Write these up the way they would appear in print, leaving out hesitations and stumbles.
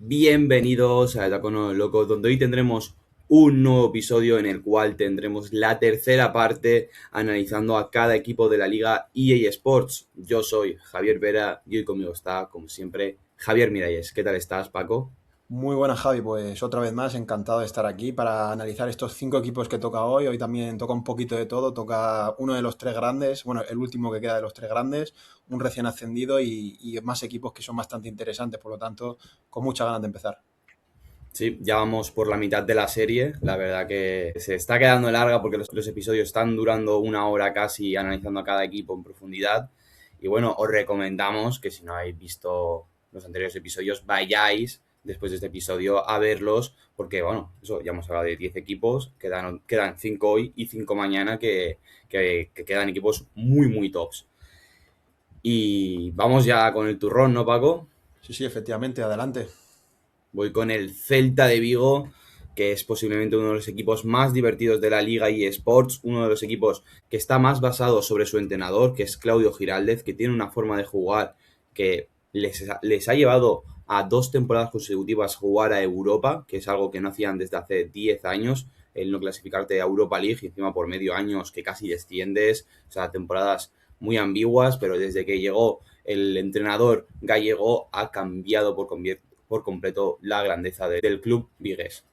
Bienvenidos a Tacono Loco, donde hoy tendremos un nuevo episodio en el cual tendremos la tercera parte analizando a cada equipo de la liga EA Sports. Yo soy Javier Vera y hoy conmigo está, como siempre, Javier Miralles. ¿Qué tal estás, Paco? Muy buenas, Javi. Pues otra vez más, encantado de estar aquí para analizar estos cinco equipos que toca hoy. Hoy también toca un poquito de todo. Toca uno de los tres grandes, bueno, el último que queda de los tres grandes, un recién ascendido y más equipos que son bastante interesantes. Por lo tanto, con muchas ganas de empezar. Sí, ya vamos por la mitad de la serie. La verdad que se está quedando larga porque los episodios están durando una hora casi analizando a cada equipo en profundidad. Y bueno, os recomendamos que si no habéis visto los anteriores episodios, vayáis después de este episodio a verlos, porque bueno, eso, ya hemos hablado de 10 equipos, quedan 5 hoy y 5 mañana que quedan equipos muy, muy tops. Y vamos ya con el turrón, ¿no, Paco? Sí, sí, efectivamente, adelante. Voy con el Celta de Vigo, que es posiblemente uno de los equipos más divertidos de la Liga eSports, uno de los equipos que está más basado sobre su entrenador, que es Claudio Giraldez, que tiene una forma de jugar que les ha llevado a 2 temporadas consecutivas jugar a Europa, que es algo que no hacían desde hace 10 años, el no clasificarte a Europa League y encima por medio años que casi desciendes, o sea, temporadas muy ambiguas, pero desde que llegó el entrenador gallego ha cambiado por completo la grandeza del club vigués.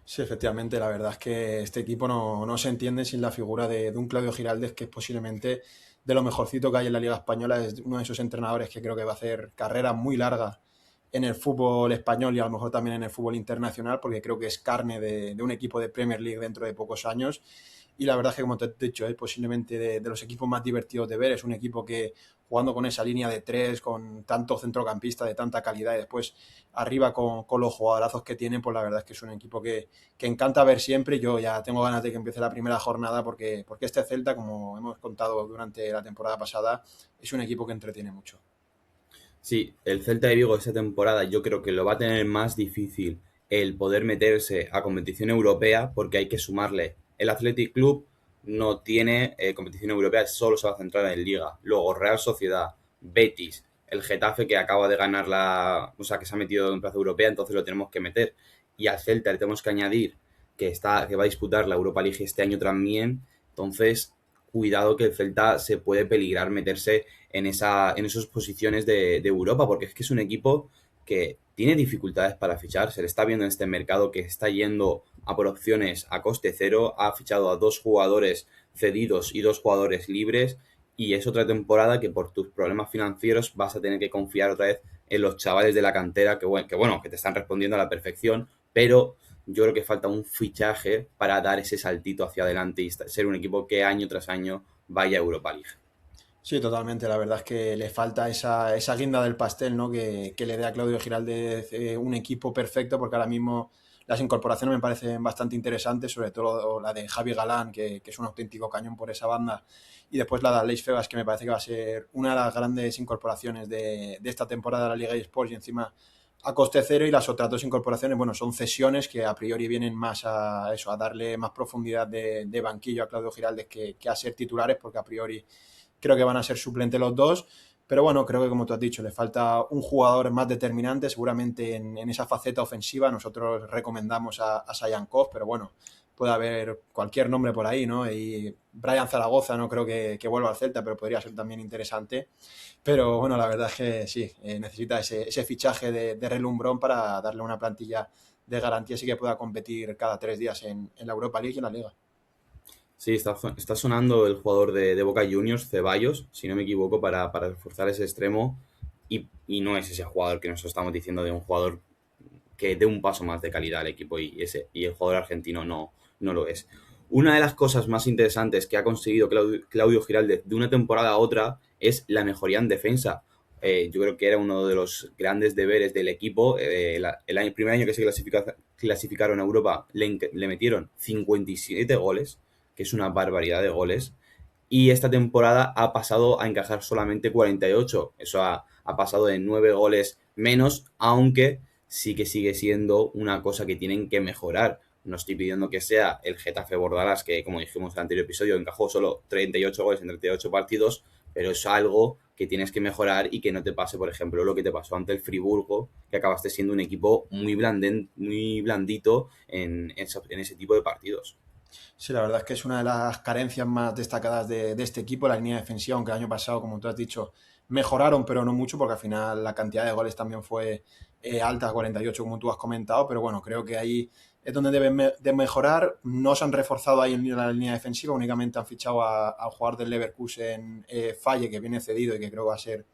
Sí, efectivamente, la verdad es que este equipo no se entiende sin la figura de un Claudio Giraldez, que es posiblemente de lo mejorcito que hay en la Liga Española. Es uno de esos entrenadores que creo que va a hacer carrera muy larga en el fútbol español y a lo mejor también en el fútbol internacional, porque creo que es carne de un equipo de Premier League dentro de pocos años. Y la verdad es que, como te he dicho, es posiblemente de los equipos más divertidos de ver. Es un equipo que, jugando con esa línea de tres, con tanto centrocampista de tanta calidad y después arriba con los jugadorazos que tienen, pues la verdad es que es un equipo que encanta ver siempre. Yo ya tengo ganas de que empiece la primera jornada porque este Celta, como hemos contado durante la temporada pasada, es un equipo que entretiene mucho. Sí, el Celta de Vigo esta temporada yo creo que lo va a tener más difícil el poder meterse a competición europea porque hay que sumarle. El Athletic Club no tiene competición europea, solo se va a centrar en Liga. Luego Real Sociedad, Betis, el Getafe que acaba de ganar o sea, que se ha metido en plaza europea, entonces lo tenemos que meter. Y al Celta le tenemos que añadir que va a disputar la Europa League este año también. Entonces, cuidado que el Celta se puede peligrar meterse en esas posiciones de Europa, porque es que es un equipo que tiene dificultades para fichar, se le está viendo en este mercado que está yendo a por opciones a coste cero, ha fichado a 2 jugadores cedidos y 2 jugadores libres, y es otra temporada que por tus problemas financieros vas a tener que confiar otra vez en los chavales de la cantera que te están respondiendo a la perfección, pero yo creo que falta un fichaje para dar ese saltito hacia adelante y ser un equipo que año tras año vaya a Europa League. Sí, totalmente. La verdad es que le falta esa guinda del pastel, ¿no? Que le dé a Claudio Giraldez un equipo perfecto, porque ahora mismo las incorporaciones me parecen bastante interesantes, sobre todo la de Javi Galán, que es un auténtico cañón por esa banda, y después la de Aleix Febas, que me parece que va a ser una de las grandes incorporaciones de esta temporada de la Liga eSports y encima a coste cero. Y las otras dos incorporaciones, bueno, son cesiones que a priori vienen más a eso, a darle más profundidad de banquillo a Claudio Giraldez que a ser titulares, porque a priori creo que van a ser suplentes los dos, pero bueno, creo que como tú has dicho, le falta un jugador más determinante, seguramente en esa faceta ofensiva. Nosotros recomendamos a Sayankov, pero bueno, puede haber cualquier nombre por ahí, ¿no? Y Brian Zaragoza no creo que vuelva al Celta, pero podría ser también interesante. Pero bueno, la verdad es que sí, necesita ese fichaje de relumbrón para darle una plantilla de garantías y que pueda competir cada 3 días en la Europa League y en la Liga. Sí, está sonando el jugador de Boca Juniors, Ceballos, si no me equivoco, para reforzar ese extremo. Y no es ese jugador que nos estamos diciendo de un jugador que dé un paso más de calidad al equipo y el jugador argentino no lo es. Una de las cosas más interesantes que ha conseguido Claudio Giraldez de una temporada a otra es la mejoría en defensa. Yo creo que era uno de los grandes deberes del equipo. El primer año que se clasificaron a Europa le metieron 57 goles, que es una barbaridad de goles. Y esta temporada ha pasado a encajar solamente 48. Eso ha pasado de 9 goles menos, aunque sí que sigue siendo una cosa que tienen que mejorar. No estoy pidiendo que sea el Getafe Bordalás, que como dijimos en el anterior episodio, encajó solo 38 goles en 38 partidos, pero es algo que tienes que mejorar y que no te pase, por ejemplo, lo que te pasó ante el Friburgo, que acabaste siendo un equipo muy blandito en ese tipo de partidos. Sí, la verdad es que es una de las carencias más destacadas de este equipo, la línea defensiva, aunque el año pasado, como tú has dicho, mejoraron, pero no mucho, porque al final la cantidad de goles también fue alta, 48, como tú has comentado, pero bueno, creo que ahí es donde deben de mejorar. No se han reforzado ahí en la línea defensiva, únicamente han fichado al jugador del Leverkusen, Falle, que viene cedido y que creo va a ser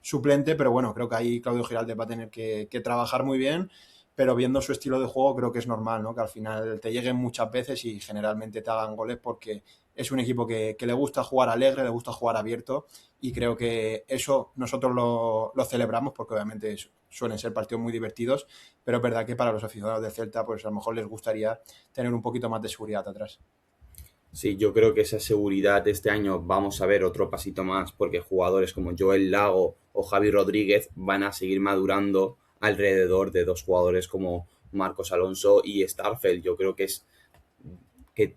suplente, pero bueno, creo que ahí Claudio Giraldes va a tener que trabajar muy bien, pero viendo su estilo de juego creo que es normal, ¿no? Que al final te lleguen muchas veces y generalmente te hagan goles porque es un equipo que le gusta jugar alegre, le gusta jugar abierto y creo que eso nosotros lo celebramos porque obviamente suelen ser partidos muy divertidos, pero es verdad que para los aficionados de Celta pues a lo mejor les gustaría tener un poquito más de seguridad atrás. Sí, yo creo que esa seguridad este año vamos a ver otro pasito más porque jugadores como Joel Lago o Javi Rodríguez van a seguir madurando alrededor de dos jugadores como Marcos Alonso y Starfelt. Yo creo que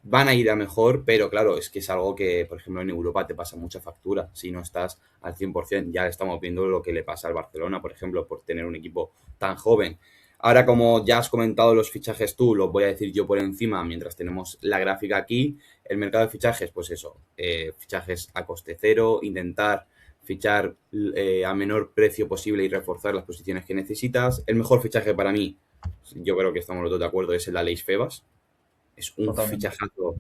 van a ir a mejor, pero claro, es que es algo que, por ejemplo, en Europa te pasa mucha factura. Si no estás al 100%, ya estamos viendo lo que le pasa al Barcelona, por ejemplo, por tener un equipo tan joven. Ahora, como ya has comentado los fichajes tú, los voy a decir yo por encima mientras tenemos la gráfica aquí. El mercado de fichajes, pues eso, fichajes a coste cero, intentar fichar a menor precio posible y reforzar las posiciones que necesitas. El mejor fichaje para mí, yo creo que estamos los dos de acuerdo, es el de Aleix Febas. Es un Totalmente. fichajazo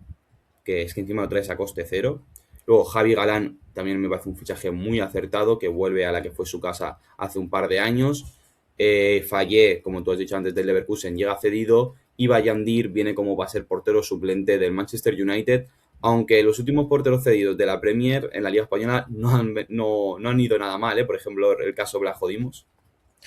que es que encima lo traes a coste cero. Luego Javi Galán también me parece un fichaje muy acertado, que vuelve a la que fue su casa hace un par de años. Fallé, como tú has dicho antes, del Leverkusen, llega cedido. Y Bayandir viene como va a ser portero suplente del Manchester United, aunque los últimos porteros cedidos de la Premier en la Liga Española no han ido nada mal, ¿eh? Por ejemplo, el caso Blajo Dimos.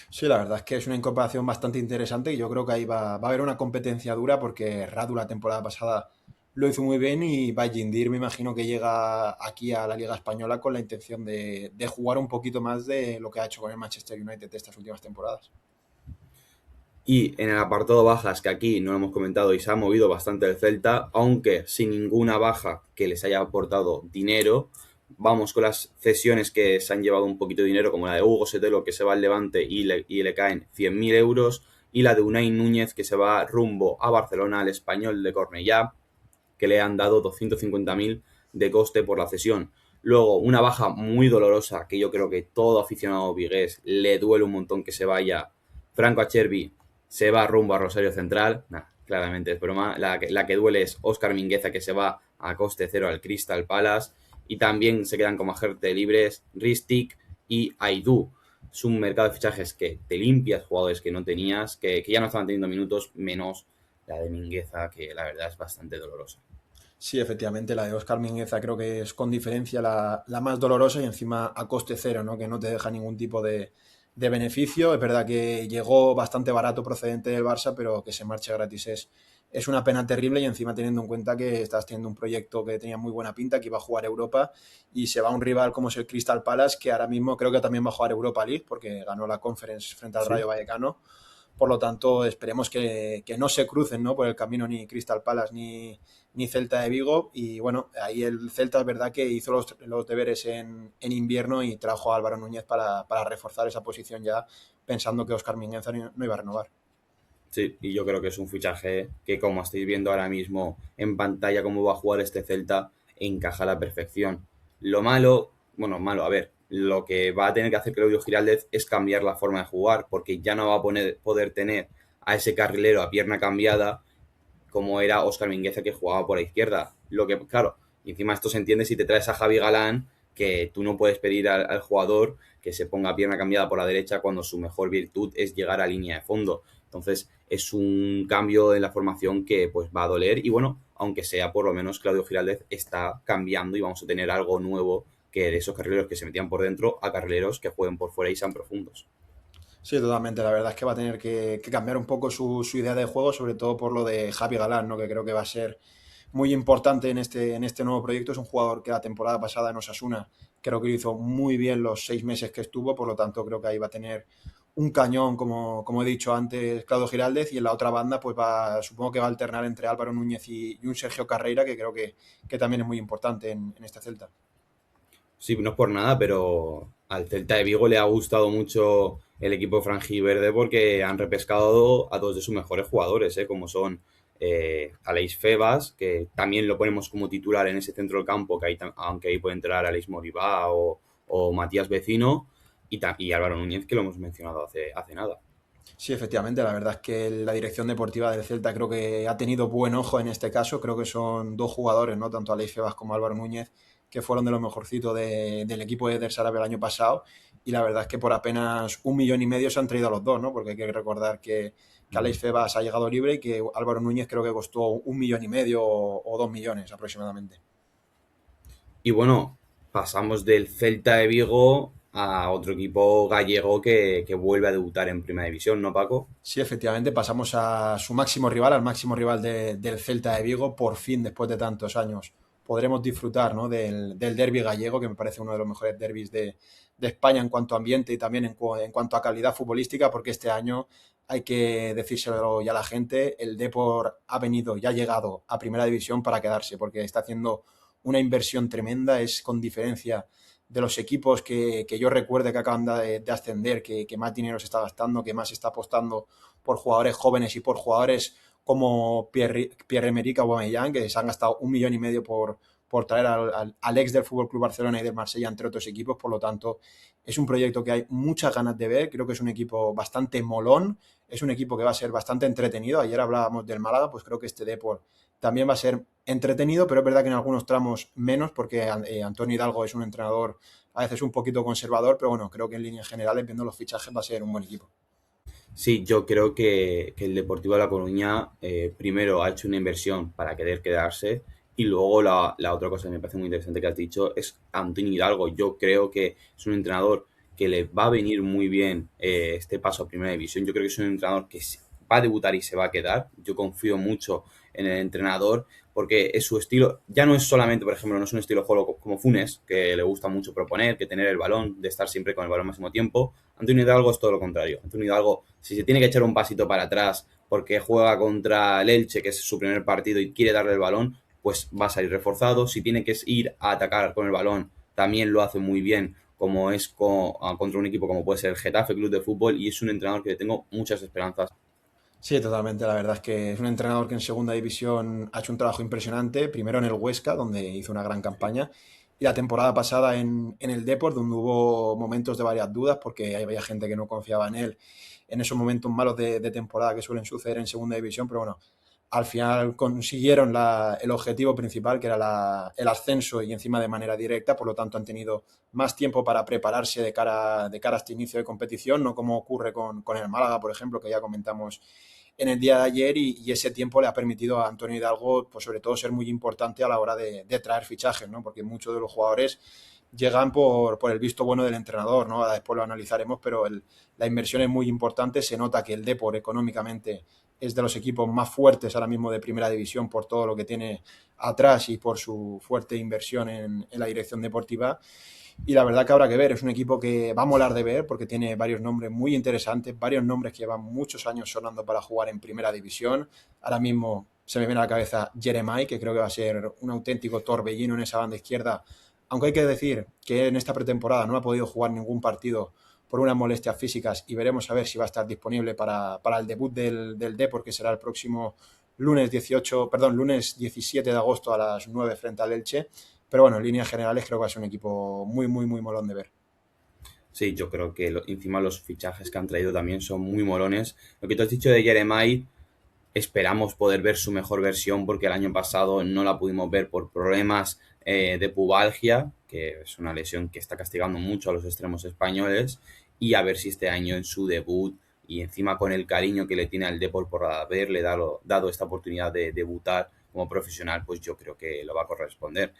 Sí, la verdad es que es una incorporación bastante interesante y yo creo que ahí va a haber una competencia dura porque Radu la temporada pasada lo hizo muy bien y Bajindir me imagino que llega aquí a la Liga Española con la intención de jugar un poquito más de lo que ha hecho con el Manchester United de estas últimas temporadas. Y en el apartado bajas, que aquí no lo hemos comentado y se ha movido bastante el Celta, aunque sin ninguna baja que les haya aportado dinero, vamos con las cesiones que se han llevado un poquito de dinero, como la de Hugo Setelo, que se va al Levante y le caen 100.000 euros, y la de Unai Núñez, que se va rumbo a Barcelona, al Español de Cornellá, que le han dado 250.000 de coste por la cesión. Luego, una baja muy dolorosa, que yo creo que todo aficionado vigués le duele un montón que se vaya. Franco Achervi se va rumbo a Rosario Central. Nah, claramente es broma. La que duele es Óscar Mingueza, que se va a coste cero al Crystal Palace. Y también se quedan como agentes libres Ristic y Aidú. Es un mercado de fichajes que te limpias jugadores que no tenías, que ya no estaban teniendo minutos, menos la de Mingueza, que la verdad es bastante dolorosa. Sí, efectivamente, la de Óscar Mingueza creo que es con diferencia la más dolorosa y encima a coste cero, ¿no? Que no te deja ningún tipo de beneficio. Es verdad que llegó bastante barato procedente del Barça, pero que se marche gratis es una pena terrible y encima teniendo en cuenta que estás teniendo un proyecto que tenía muy buena pinta, que iba a jugar Europa y se va a un rival como es el Crystal Palace, que ahora mismo creo que también va a jugar Europa League porque ganó la Conference frente al Sí. Rayo Vallecano. Por lo tanto, esperemos que no se crucen, ¿no? Por el camino ni Crystal Palace ni Celta de Vigo. Y bueno, ahí el Celta es verdad que hizo los deberes en invierno y trajo a Álvaro Núñez para reforzar esa posición ya, pensando que Óscar Mingueza no iba a renovar. Sí, y yo creo que es un fichaje que, como estáis viendo ahora mismo en pantalla, cómo va a jugar este Celta, encaja a la perfección. Lo malo, bueno, malo, a ver, lo que va a tener que hacer Claudio Giraldez es cambiar la forma de jugar, porque ya no va a poder tener a ese carrilero a pierna cambiada como era Óscar Mingueza que jugaba por la izquierda. Lo que, claro, y encima esto se entiende si te traes a Javi Galán, que tú no puedes pedir al jugador que se ponga pierna cambiada por la derecha cuando su mejor virtud es llegar a línea de fondo. Entonces es un cambio en la formación que pues va a doler y bueno, aunque sea por lo menos Claudio Giraldez está cambiando y vamos a tener algo nuevo que de esos carrileros que se metían por dentro a carrileros que jueguen por fuera y sean profundos. Sí, totalmente. La verdad es que va a tener que cambiar un poco su idea de juego, sobre todo por lo de Javi Galán, ¿no? Que creo que va a ser muy importante en este nuevo proyecto. Es un jugador que la temporada pasada en Osasuna creo que lo hizo muy bien los 6 meses que estuvo, por lo tanto creo que ahí va a tener un cañón, como he dicho antes, Claudio Giraldez, y en la otra banda pues supongo que va a alternar entre Álvaro Núñez y un Sergio Carreira, que creo que también es muy importante en este Celta. Sí, no es por nada, pero al Celta de Vigo le ha gustado mucho el equipo franjiverde porque han repescado a dos de sus mejores jugadores, como son Aleix Febas, que también lo ponemos como titular en ese centro del campo, que aunque ahí puede entrar Aleix Moribá o Matías Vecino, y Álvaro Núñez, que lo hemos mencionado hace nada. Sí, efectivamente, la verdad es que la dirección deportiva del Celta creo que ha tenido buen ojo en este caso. Creo que son dos jugadores, ¿no? Tanto Aleix Febas como Álvaro Núñez, que fueron de los mejorcitos del equipo de Der Sarabia el año pasado. Y la verdad es que por apenas 1,5 millones se han traído a los dos, ¿no? Porque hay que recordar que Aleix Febas ha llegado libre y que Álvaro Núñez creo que costó 1,5 millones o 2 millones aproximadamente. Y bueno, pasamos del Celta de Vigo a otro equipo gallego que vuelve a debutar en Primera División, ¿no, Paco? Sí, efectivamente, pasamos a su máximo rival, al máximo rival del Celta de Vigo. Por fin, después de tantos años, podremos disfrutar, ¿no? del derbi gallego, que me parece uno de los mejores derbis de España en cuanto a ambiente y también en cuanto a calidad futbolística, porque este año hay que decírselo ya a la gente, el Depor ha venido y ha llegado a Primera División para quedarse, porque está haciendo una inversión tremenda, es con diferencia de los equipos que yo recuerde que acaban de ascender, que más dinero se está gastando, que más se está apostando por jugadores jóvenes y por jugadores como Pierre-Emerick Aubameyang, que se han gastado 1,5 millones por traer al ex del Fútbol Club Barcelona y del Marsella, entre otros equipos. Por lo tanto, es un proyecto que hay muchas ganas de ver. Creo que es un equipo bastante molón, es un equipo que va a ser bastante entretenido. Ayer hablábamos del Málaga, pues creo que este Depor también va a ser entretenido, pero es verdad que en algunos tramos menos, porque Antonio Hidalgo es un entrenador a veces un poquito conservador, pero bueno, creo que en líneas generales, viendo los fichajes, va a ser un buen equipo. Sí, yo creo que el Deportivo de La Coruña primero ha hecho una inversión para querer quedarse y luego la otra cosa que me parece muy interesante que has dicho es Antonio Hidalgo. Yo creo que es un entrenador que le va a venir muy bien este paso a Primera División. Yo creo que es un entrenador que va a debutar y se va a quedar. Yo confío mucho en el entrenador porque es su estilo, ya no es solamente, por ejemplo, no es un estilo de juego como Funes, que le gusta mucho proponer, que tener el balón, de estar siempre con el balón al máximo tiempo. Antonio Hidalgo es todo lo contrario. Antonio Hidalgo, si se tiene que echar un pasito para atrás porque juega contra el Elche, que es su primer partido, y quiere darle el balón, pues va a salir reforzado. Si tiene que ir a atacar con el balón, también lo hace muy bien, como es contra un equipo como puede ser el Getafe Club de Fútbol, y es un entrenador que le tengo muchas esperanzas. Sí, totalmente. La verdad es que es un entrenador que en segunda división ha hecho un trabajo impresionante. Primero en el Huesca, donde hizo una gran campaña. Y la temporada pasada en el Depor, donde hubo momentos de varias dudas, porque había gente que no confiaba en él en esos momentos malos de temporada que suelen suceder en segunda división. Pero bueno, al final consiguieron el objetivo principal, que era el ascenso y encima de manera directa. Por lo tanto, han tenido más tiempo para prepararse de cara a este inicio de competición, no como ocurre con el Málaga, por ejemplo, que ya comentamos en el día de ayer, y ese tiempo le ha permitido a Antonio Hidalgo, pues sobre todo, ser muy importante a la hora de traer fichajes, ¿no? Porque muchos de los jugadores llegan por el visto bueno del entrenador, ¿no? Ahora después lo analizaremos, pero la inversión es muy importante. Se nota que el Depor económicamente es de los equipos más fuertes ahora mismo de Primera División por todo lo que tiene atrás y por su fuerte inversión en la dirección deportiva. Y la verdad que habrá que ver, es un equipo que va a molar de ver porque tiene varios nombres muy interesantes, varios nombres que llevan muchos años sonando para jugar en Primera División. Ahora mismo se me viene a la cabeza Jeremai, que creo que va a ser un auténtico torbellino en esa banda izquierda, aunque hay que decir que en esta pretemporada no ha podido jugar ningún partido por unas molestias físicas, y veremos a ver si va a estar disponible para el debut del Depor, que será el próximo lunes 17 de agosto a las 9 frente al Elche. Pero bueno, en líneas generales creo que va a ser un equipo muy, muy, muy molón de ver. Sí, yo creo que encima los fichajes que han traído también son muy molones. Lo que tú has dicho de Jeremai, esperamos poder ver su mejor versión porque el año pasado no la pudimos ver por problemas de pubalgia, que es una lesión que está castigando mucho a los extremos españoles, y a ver si este año en su debut y encima con el cariño que le tiene al Depor por haberle dado esta oportunidad de debutar como profesional, pues yo creo que lo va a corresponder.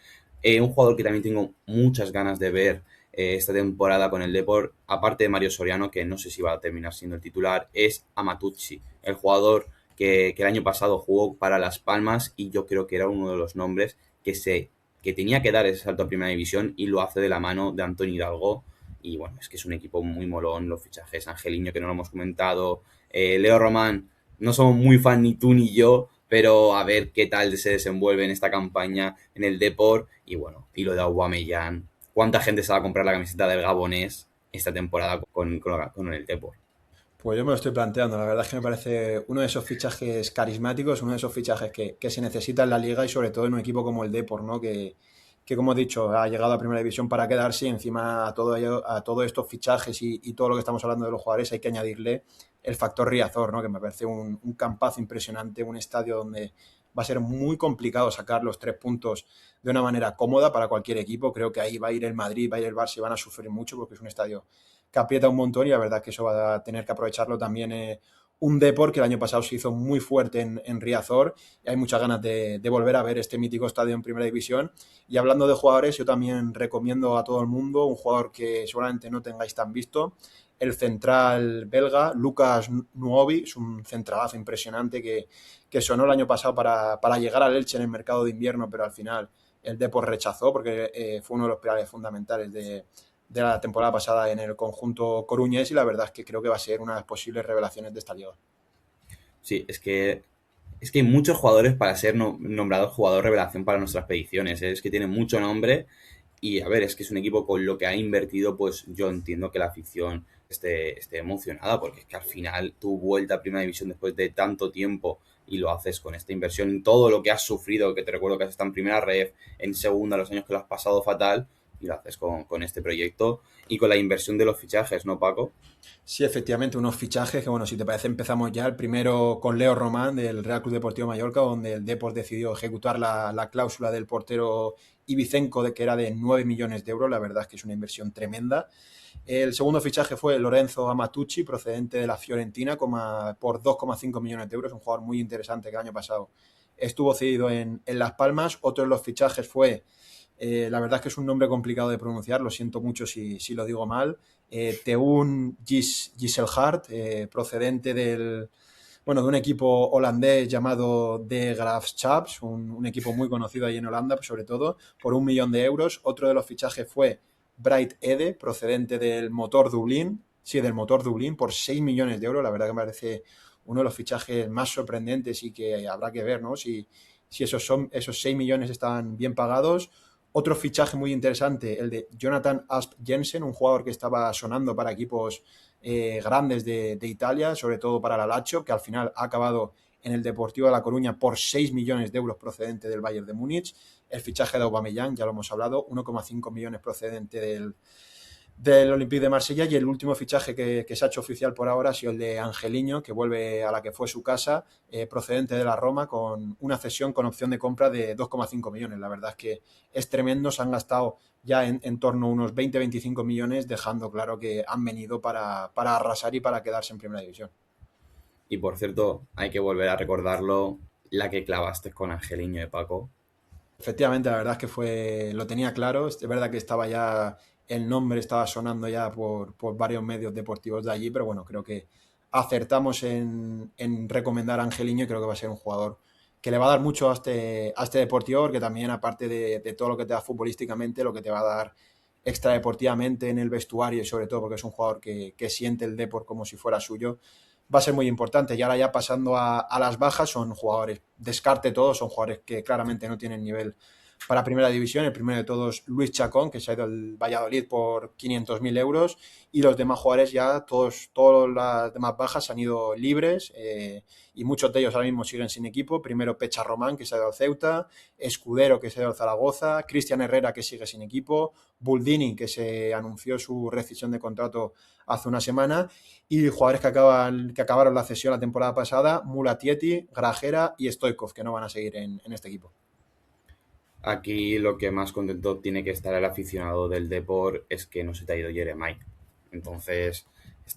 Un jugador que también tengo muchas ganas de ver esta temporada con el Depor, aparte de Mario Soriano, que no sé si va a terminar siendo el titular, es Amatucci, el jugador que el año pasado jugó para Las Palmas y yo creo que era uno de los nombres que tenía que dar ese salto a Primera División y lo hace de la mano de Antonio Hidalgo. Y bueno, es que es un equipo muy molón, los fichajes, Angeliño, que no lo hemos comentado, Leo Román, no somos muy fan ni tú ni yo, pero a ver qué tal se desenvuelve en esta campaña en el Depor. Y bueno, y lo de Aubameyang, ¿Cuánta gente se va a comprar la camiseta del Gabonés esta temporada con el Depor? Pues yo me lo estoy planteando. La verdad es que me parece uno de esos fichajes carismáticos, uno de esos fichajes que se necesita en la liga y sobre todo en un equipo como el Depor, ¿no? Que como he dicho, ha llegado a Primera División para quedarse y encima a todos estos fichajes y todo lo que estamos hablando de los jugadores hay que añadirle el factor Riazor, ¿no? Que me parece un campazo impresionante, un estadio donde va a ser muy complicado sacar los 3 puntos de una manera cómoda para cualquier equipo. Creo que ahí va a ir el Madrid, va a ir el Barça y van a sufrir mucho porque es un estadio que aprieta un montón y la verdad es que eso va a tener que aprovecharlo también un Depor que el año pasado se hizo muy fuerte en Riazor y hay muchas ganas de volver a ver este mítico estadio en Primera División. Y hablando de jugadores, yo también recomiendo a todo el mundo un jugador que seguramente no tengáis tan visto, el central belga, Lucas Nuovi, es un centralazo impresionante que sonó el año pasado para llegar al Elche en el mercado de invierno, pero al final el Depor rechazó porque fue uno de los pilares fundamentales de la temporada pasada en el conjunto coruñés y la verdad es que creo que va a ser una de las posibles revelaciones de esta liga. Sí, es que hay muchos jugadores para ser nombrado jugador revelación para nuestras predicciones. Es que tiene mucho nombre y, a ver, es que es un equipo con lo que ha invertido, pues yo entiendo que la afición esté emocionada, porque es que al final tu vuelta a Primera División después de tanto tiempo y lo haces con esta inversión, todo lo que has sufrido, que te recuerdo que has estado en primera ref, en segunda, los años que lo has pasado fatal, y lo haces con este proyecto y con la inversión de los fichajes, ¿no, Paco? Sí, efectivamente, unos fichajes que, bueno, si te parece, empezamos ya. El primero con Leo Román del Real Club Deportivo Mallorca, donde el Depor decidió ejecutar la cláusula del portero Ibicenco, que era de 9 millones de euros. La verdad es que es una inversión tremenda. El segundo fichaje fue Lorenzo Amatucci, procedente de la Fiorentina, por 2,5 millones de euros. Un jugador muy interesante que el año pasado estuvo cedido en Las Palmas. Otro de los fichajes fue, la verdad es que es un nombre complicado de pronunciar, lo siento mucho si lo digo mal. Teun Gisselhart, procedente de un equipo holandés llamado De Graafschaps, un equipo muy conocido ahí en Holanda, sobre todo, por 1 millón de euros. Otro de los fichajes fue Bright Ede, procedente del Motor Dublín, sí, del Motor Dublín, por 6 millones de euros. La verdad que me parece uno de los fichajes más sorprendentes y que habrá que ver, ¿no? Si esos 6 millones están bien pagados. Otro fichaje muy interesante, el de Jonathan Asp Jensen, un jugador que estaba sonando para equipos grandes de Italia, sobre todo para la Lazio, que al final ha acabado en el Deportivo de La Coruña por 6 millones de euros procedente del Bayern de Múnich. El fichaje de Aubameyang, ya lo hemos hablado, 1,5 millones procedente del Olympique de Marsella y el último fichaje que se ha hecho oficial por ahora ha sido el de Angeliño, que vuelve a la que fue su casa, procedente de la Roma, con una cesión con opción de compra de 2,5 millones. La verdad es que es tremendo, se han gastado ya en torno a unos 20-25 millones, dejando claro que han venido para arrasar y para quedarse en primera división. Y por cierto, hay que volver a recordarlo, la que clavaste con Angeliño de Paco. Efectivamente, la verdad es que lo tenía claro. Es verdad que el nombre estaba sonando ya por varios medios deportivos de allí, pero bueno, creo que acertamos en recomendar a Angeliño y creo que va a ser un jugador que le va a dar mucho a este Deportivo, porque también aparte de todo lo que te da futbolísticamente, lo que te va a dar extradeportivamente en el vestuario y sobre todo porque es un jugador que siente el Depor como si fuera suyo, va a ser muy importante. Y ahora ya pasando a las bajas, son jugadores, descarte todos, son jugadores que claramente no tienen nivel para primera división. El primero de todos, Luis Chacón, que se ha ido al Valladolid por 500.000 euros. Y los demás jugadores ya, todas las demás bajas han ido libres y muchos de ellos ahora mismo siguen sin equipo. Primero Pecha Román, que se ha ido al Ceuta, Escudero, que se ha ido al Zaragoza, Cristian Herrera, que sigue sin equipo, Buldini, que se anunció su rescisión de contrato hace una semana, y jugadores que acabaron la cesión la temporada pasada, Mulatieti, Grajera y Stoikov, que no van a seguir en este equipo. Aquí lo que más contento tiene que estar el aficionado del Depor es que no se te ha ido Jeremai. Entonces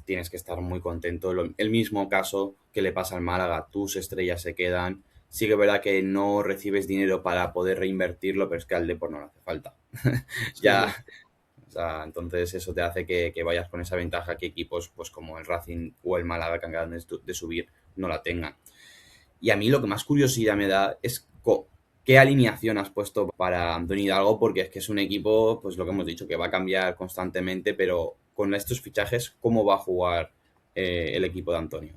tienes que estar muy contento. El mismo caso que le pasa al Málaga, tus estrellas se quedan. Sí que es verdad que no recibes dinero para poder reinvertirlo, pero es que al Depor no le hace falta. Sí, Ya, sí. o sea, entonces eso te hace que vayas con esa ventaja que equipos pues como el Racing o el Málaga que acaban de subir no la tengan. Y a mí lo que más curiosidad me da es qué alineación has puesto para Antonio Hidalgo, porque es que es un equipo, pues lo que hemos dicho, que va a cambiar constantemente, pero con estos fichajes, ¿cómo va a jugar el equipo de Antonio?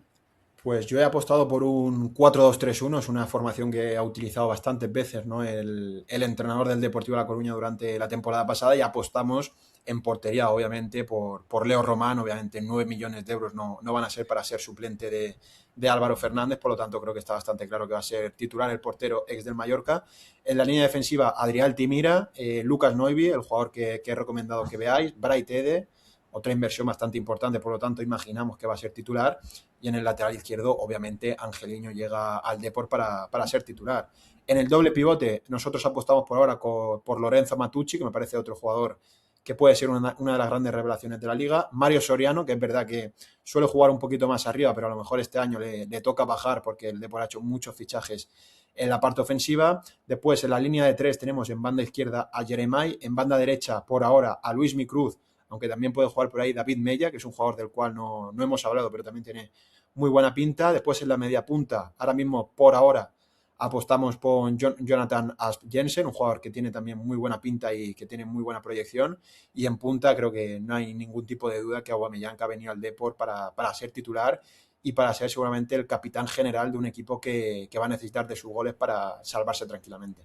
Pues yo he apostado por un 4-2-3-1. Es una formación que ha utilizado bastantes veces, ¿no? El entrenador del Deportivo de La Coruña durante la temporada pasada, y apostamos en portería, obviamente, por Leo Román. Obviamente 9 millones de euros no van a ser para ser suplente de Álvaro Fernández, por lo tanto creo que está bastante claro que va a ser titular el portero ex del Mallorca. En la línea defensiva, Adrián Timira, Lucas Noiby, el jugador que he recomendado que veáis, Bright Ede, otra inversión bastante importante, por lo tanto imaginamos que va a ser titular. Y en el lateral izquierdo, obviamente, Angeliño llega al Depor para ser titular. En el doble pivote, nosotros apostamos por ahora por Lorenzo Matucci, que me parece otro jugador que puede ser una de las grandes revelaciones de la liga. Mario Soriano, que es verdad que suele jugar un poquito más arriba, pero a lo mejor este año le toca bajar porque el Depor ha hecho muchos fichajes en la parte ofensiva. Después, en la línea de tres, tenemos en banda izquierda a Jeremai, en banda derecha, por ahora, a Luis Micruz, aunque también puede jugar por ahí David Mella, que es un jugador del cual no hemos hablado, pero también tiene muy buena pinta. Después en la media punta, ahora mismo por ahora apostamos por Jonathan Asp Jensen, un jugador que tiene también muy buena pinta y que tiene muy buena proyección. Y en punta creo que no hay ningún tipo de duda que Aubameyang ha venido al Depor para ser titular y para ser seguramente el capitán general de un equipo que va a necesitar de sus goles para salvarse tranquilamente.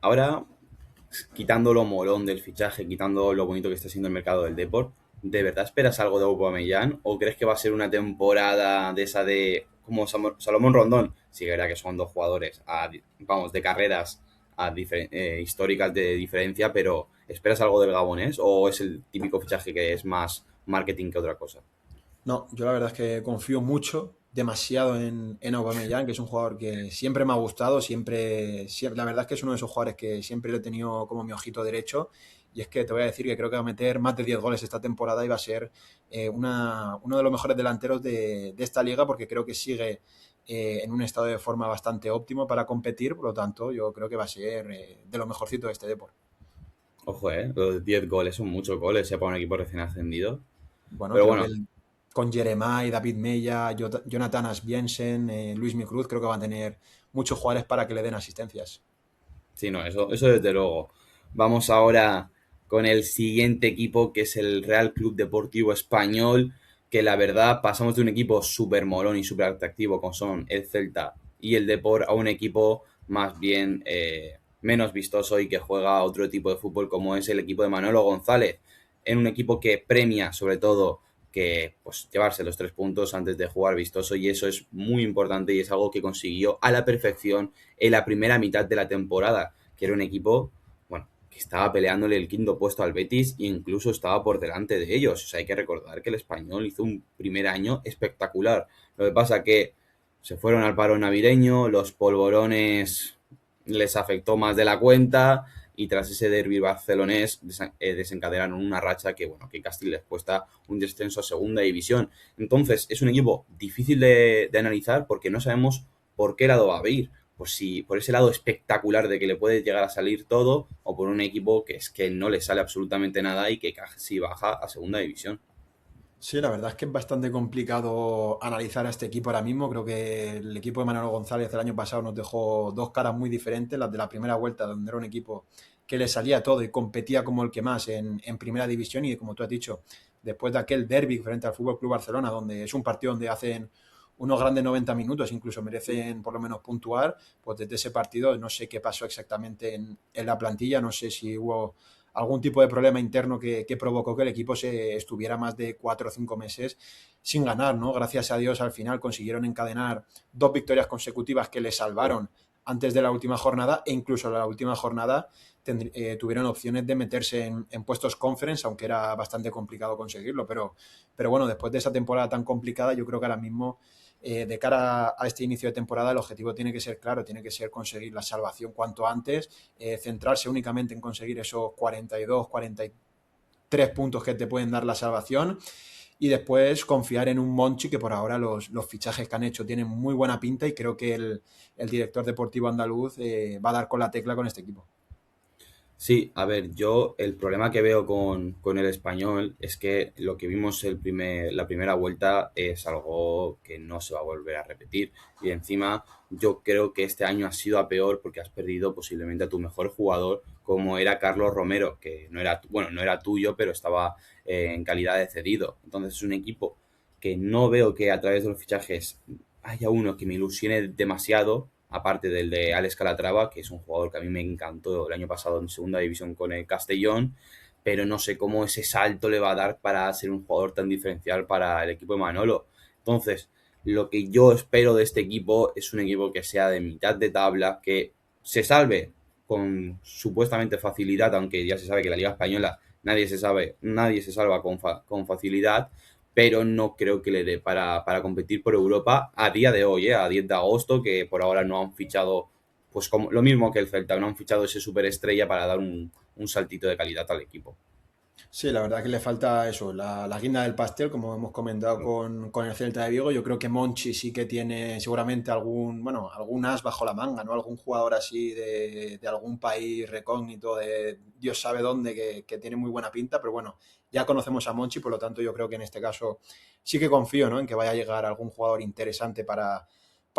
Ahora, quitando lo molón del fichaje, quitando lo bonito que está siendo el mercado del Deport, ¿de verdad esperas algo de Aubameyang o crees que va a ser una temporada de esa de como Salomón Rondón? Sí, que verá que son dos jugadores, vamos, de carreras históricas de diferencia, pero ¿esperas algo del gabonés o es el típico fichaje que es más marketing que otra cosa? No, yo la verdad es que confío mucho, demasiado en Aubameyang, que es un jugador que siempre me ha gustado, la verdad es que es uno de esos jugadores que siempre lo he tenido como mi ojito derecho, y es que te voy a decir que creo que va a meter más de 10 goles esta temporada y va a ser uno de los mejores delanteros de esta liga, porque creo que sigue en un estado de forma bastante óptimo para competir. Por lo tanto yo creo que va a ser de lo mejorcito de este deporte. Ojo, los 10 goles son muchos goles, para un equipo recién ascendido. Bueno, Pero creo que bueno, con Jeremai, David Mella, Jonathan Asbiensen, Luis Micruz, creo que van a tener muchos jugadores para que le den asistencias. sí, no, eso desde luego. Vamos ahora con el siguiente equipo, que es el Real Club Deportivo Español, que la verdad pasamos de un equipo súper molón y súper atractivo, como son el Celta y el Depor, a un equipo más bien menos vistoso y que juega otro tipo de fútbol, como es el equipo de Manolo González, en un equipo que premia sobre todo que pues llevarse los 3 puntos antes de jugar vistoso, y eso es muy importante y es algo que consiguió a la perfección en la primera mitad de la temporada, que era un equipo, bueno, que estaba peleándole el quinto puesto al Betis e incluso estaba por delante de ellos. O sea, hay que recordar que el Español hizo un primer año espectacular. Lo que pasa que se fueron al paro navideño, los polvorones les afectó más de la cuenta y tras ese derbi barcelonés desencadenaron una racha que, bueno, que casi les cuesta un descenso a segunda división. Entonces, es un equipo difícil de analizar porque no sabemos por qué lado va a ir. Pues si por ese lado espectacular de que le puede llegar a salir todo, o por un equipo que es que no le sale absolutamente nada y que casi baja a segunda división. Sí, la verdad es que es bastante complicado analizar a este equipo ahora mismo. Creo que el equipo de Manolo González el año pasado nos dejó dos caras muy diferentes. Las de la primera vuelta, donde era un equipo que le salía todo y competía como el que más en primera división. Y como tú has dicho, después de aquel derbi frente al Fútbol Club Barcelona, donde es un partido donde hacen unos grandes 90 minutos, incluso merecen por lo menos puntuar, pues desde ese partido no sé qué pasó exactamente en la plantilla. No sé si hubo algún tipo de problema interno que provocó que el equipo se estuviera más de 4 o 5 meses sin ganar, ¿no? Gracias a Dios al final consiguieron encadenar 2 victorias consecutivas que les salvaron antes de la última jornada, e incluso en la última jornada tuvieron opciones de meterse en puestos conference, aunque era bastante complicado conseguirlo, pero bueno, después de esa temporada tan complicada, yo creo que ahora mismo de cara a este inicio de temporada el objetivo tiene que ser claro, tiene que ser conseguir la salvación cuanto antes, centrarse únicamente en conseguir esos 42, 43 puntos que te pueden dar la salvación, y después confiar en un Monchi que por ahora los fichajes que han hecho tienen muy buena pinta, y creo que el director deportivo andaluz va a dar con la tecla con este equipo. Sí, a ver, yo el problema que veo con el español es que lo que vimos la primera vuelta es algo que no se va a volver a repetir. Y encima yo creo que este año ha sido a peor porque has perdido posiblemente a tu mejor jugador, como era Carlos Romero, que no era, bueno, no era tuyo, pero estaba en calidad de cedido. Entonces es un equipo que no veo que a través de los fichajes haya uno que me ilusione demasiado, aparte del de Alex Calatrava, que es un jugador que a mí me encantó el año pasado en segunda división con el Castellón, pero no sé cómo ese salto le va a dar para ser un jugador tan diferencial para el equipo de Manolo. Entonces, lo que yo espero de este equipo es un equipo que sea de mitad de tabla, que se salve con supuestamente facilidad, aunque ya se sabe que la Liga Española nadie se salva con facilidad, pero no creo que le dé para competir por Europa a día de hoy, a 10 de agosto, que por ahora no han fichado, pues como lo mismo que el Celta, no han fichado ese superestrella para dar un saltito de calidad al equipo. Sí, la verdad que le falta eso, la guinda del pastel, como hemos comentado con el Celta de Vigo. Yo creo que Monchi sí que tiene seguramente algún, bueno, algún as bajo la manga, ¿no? Algún jugador así de algún país recógnito, de Dios sabe dónde, que tiene muy buena pinta, pero bueno, ya conocemos a Monchi, por lo tanto yo creo que en este caso sí que confío, ¿no? En que vaya a llegar algún jugador interesante para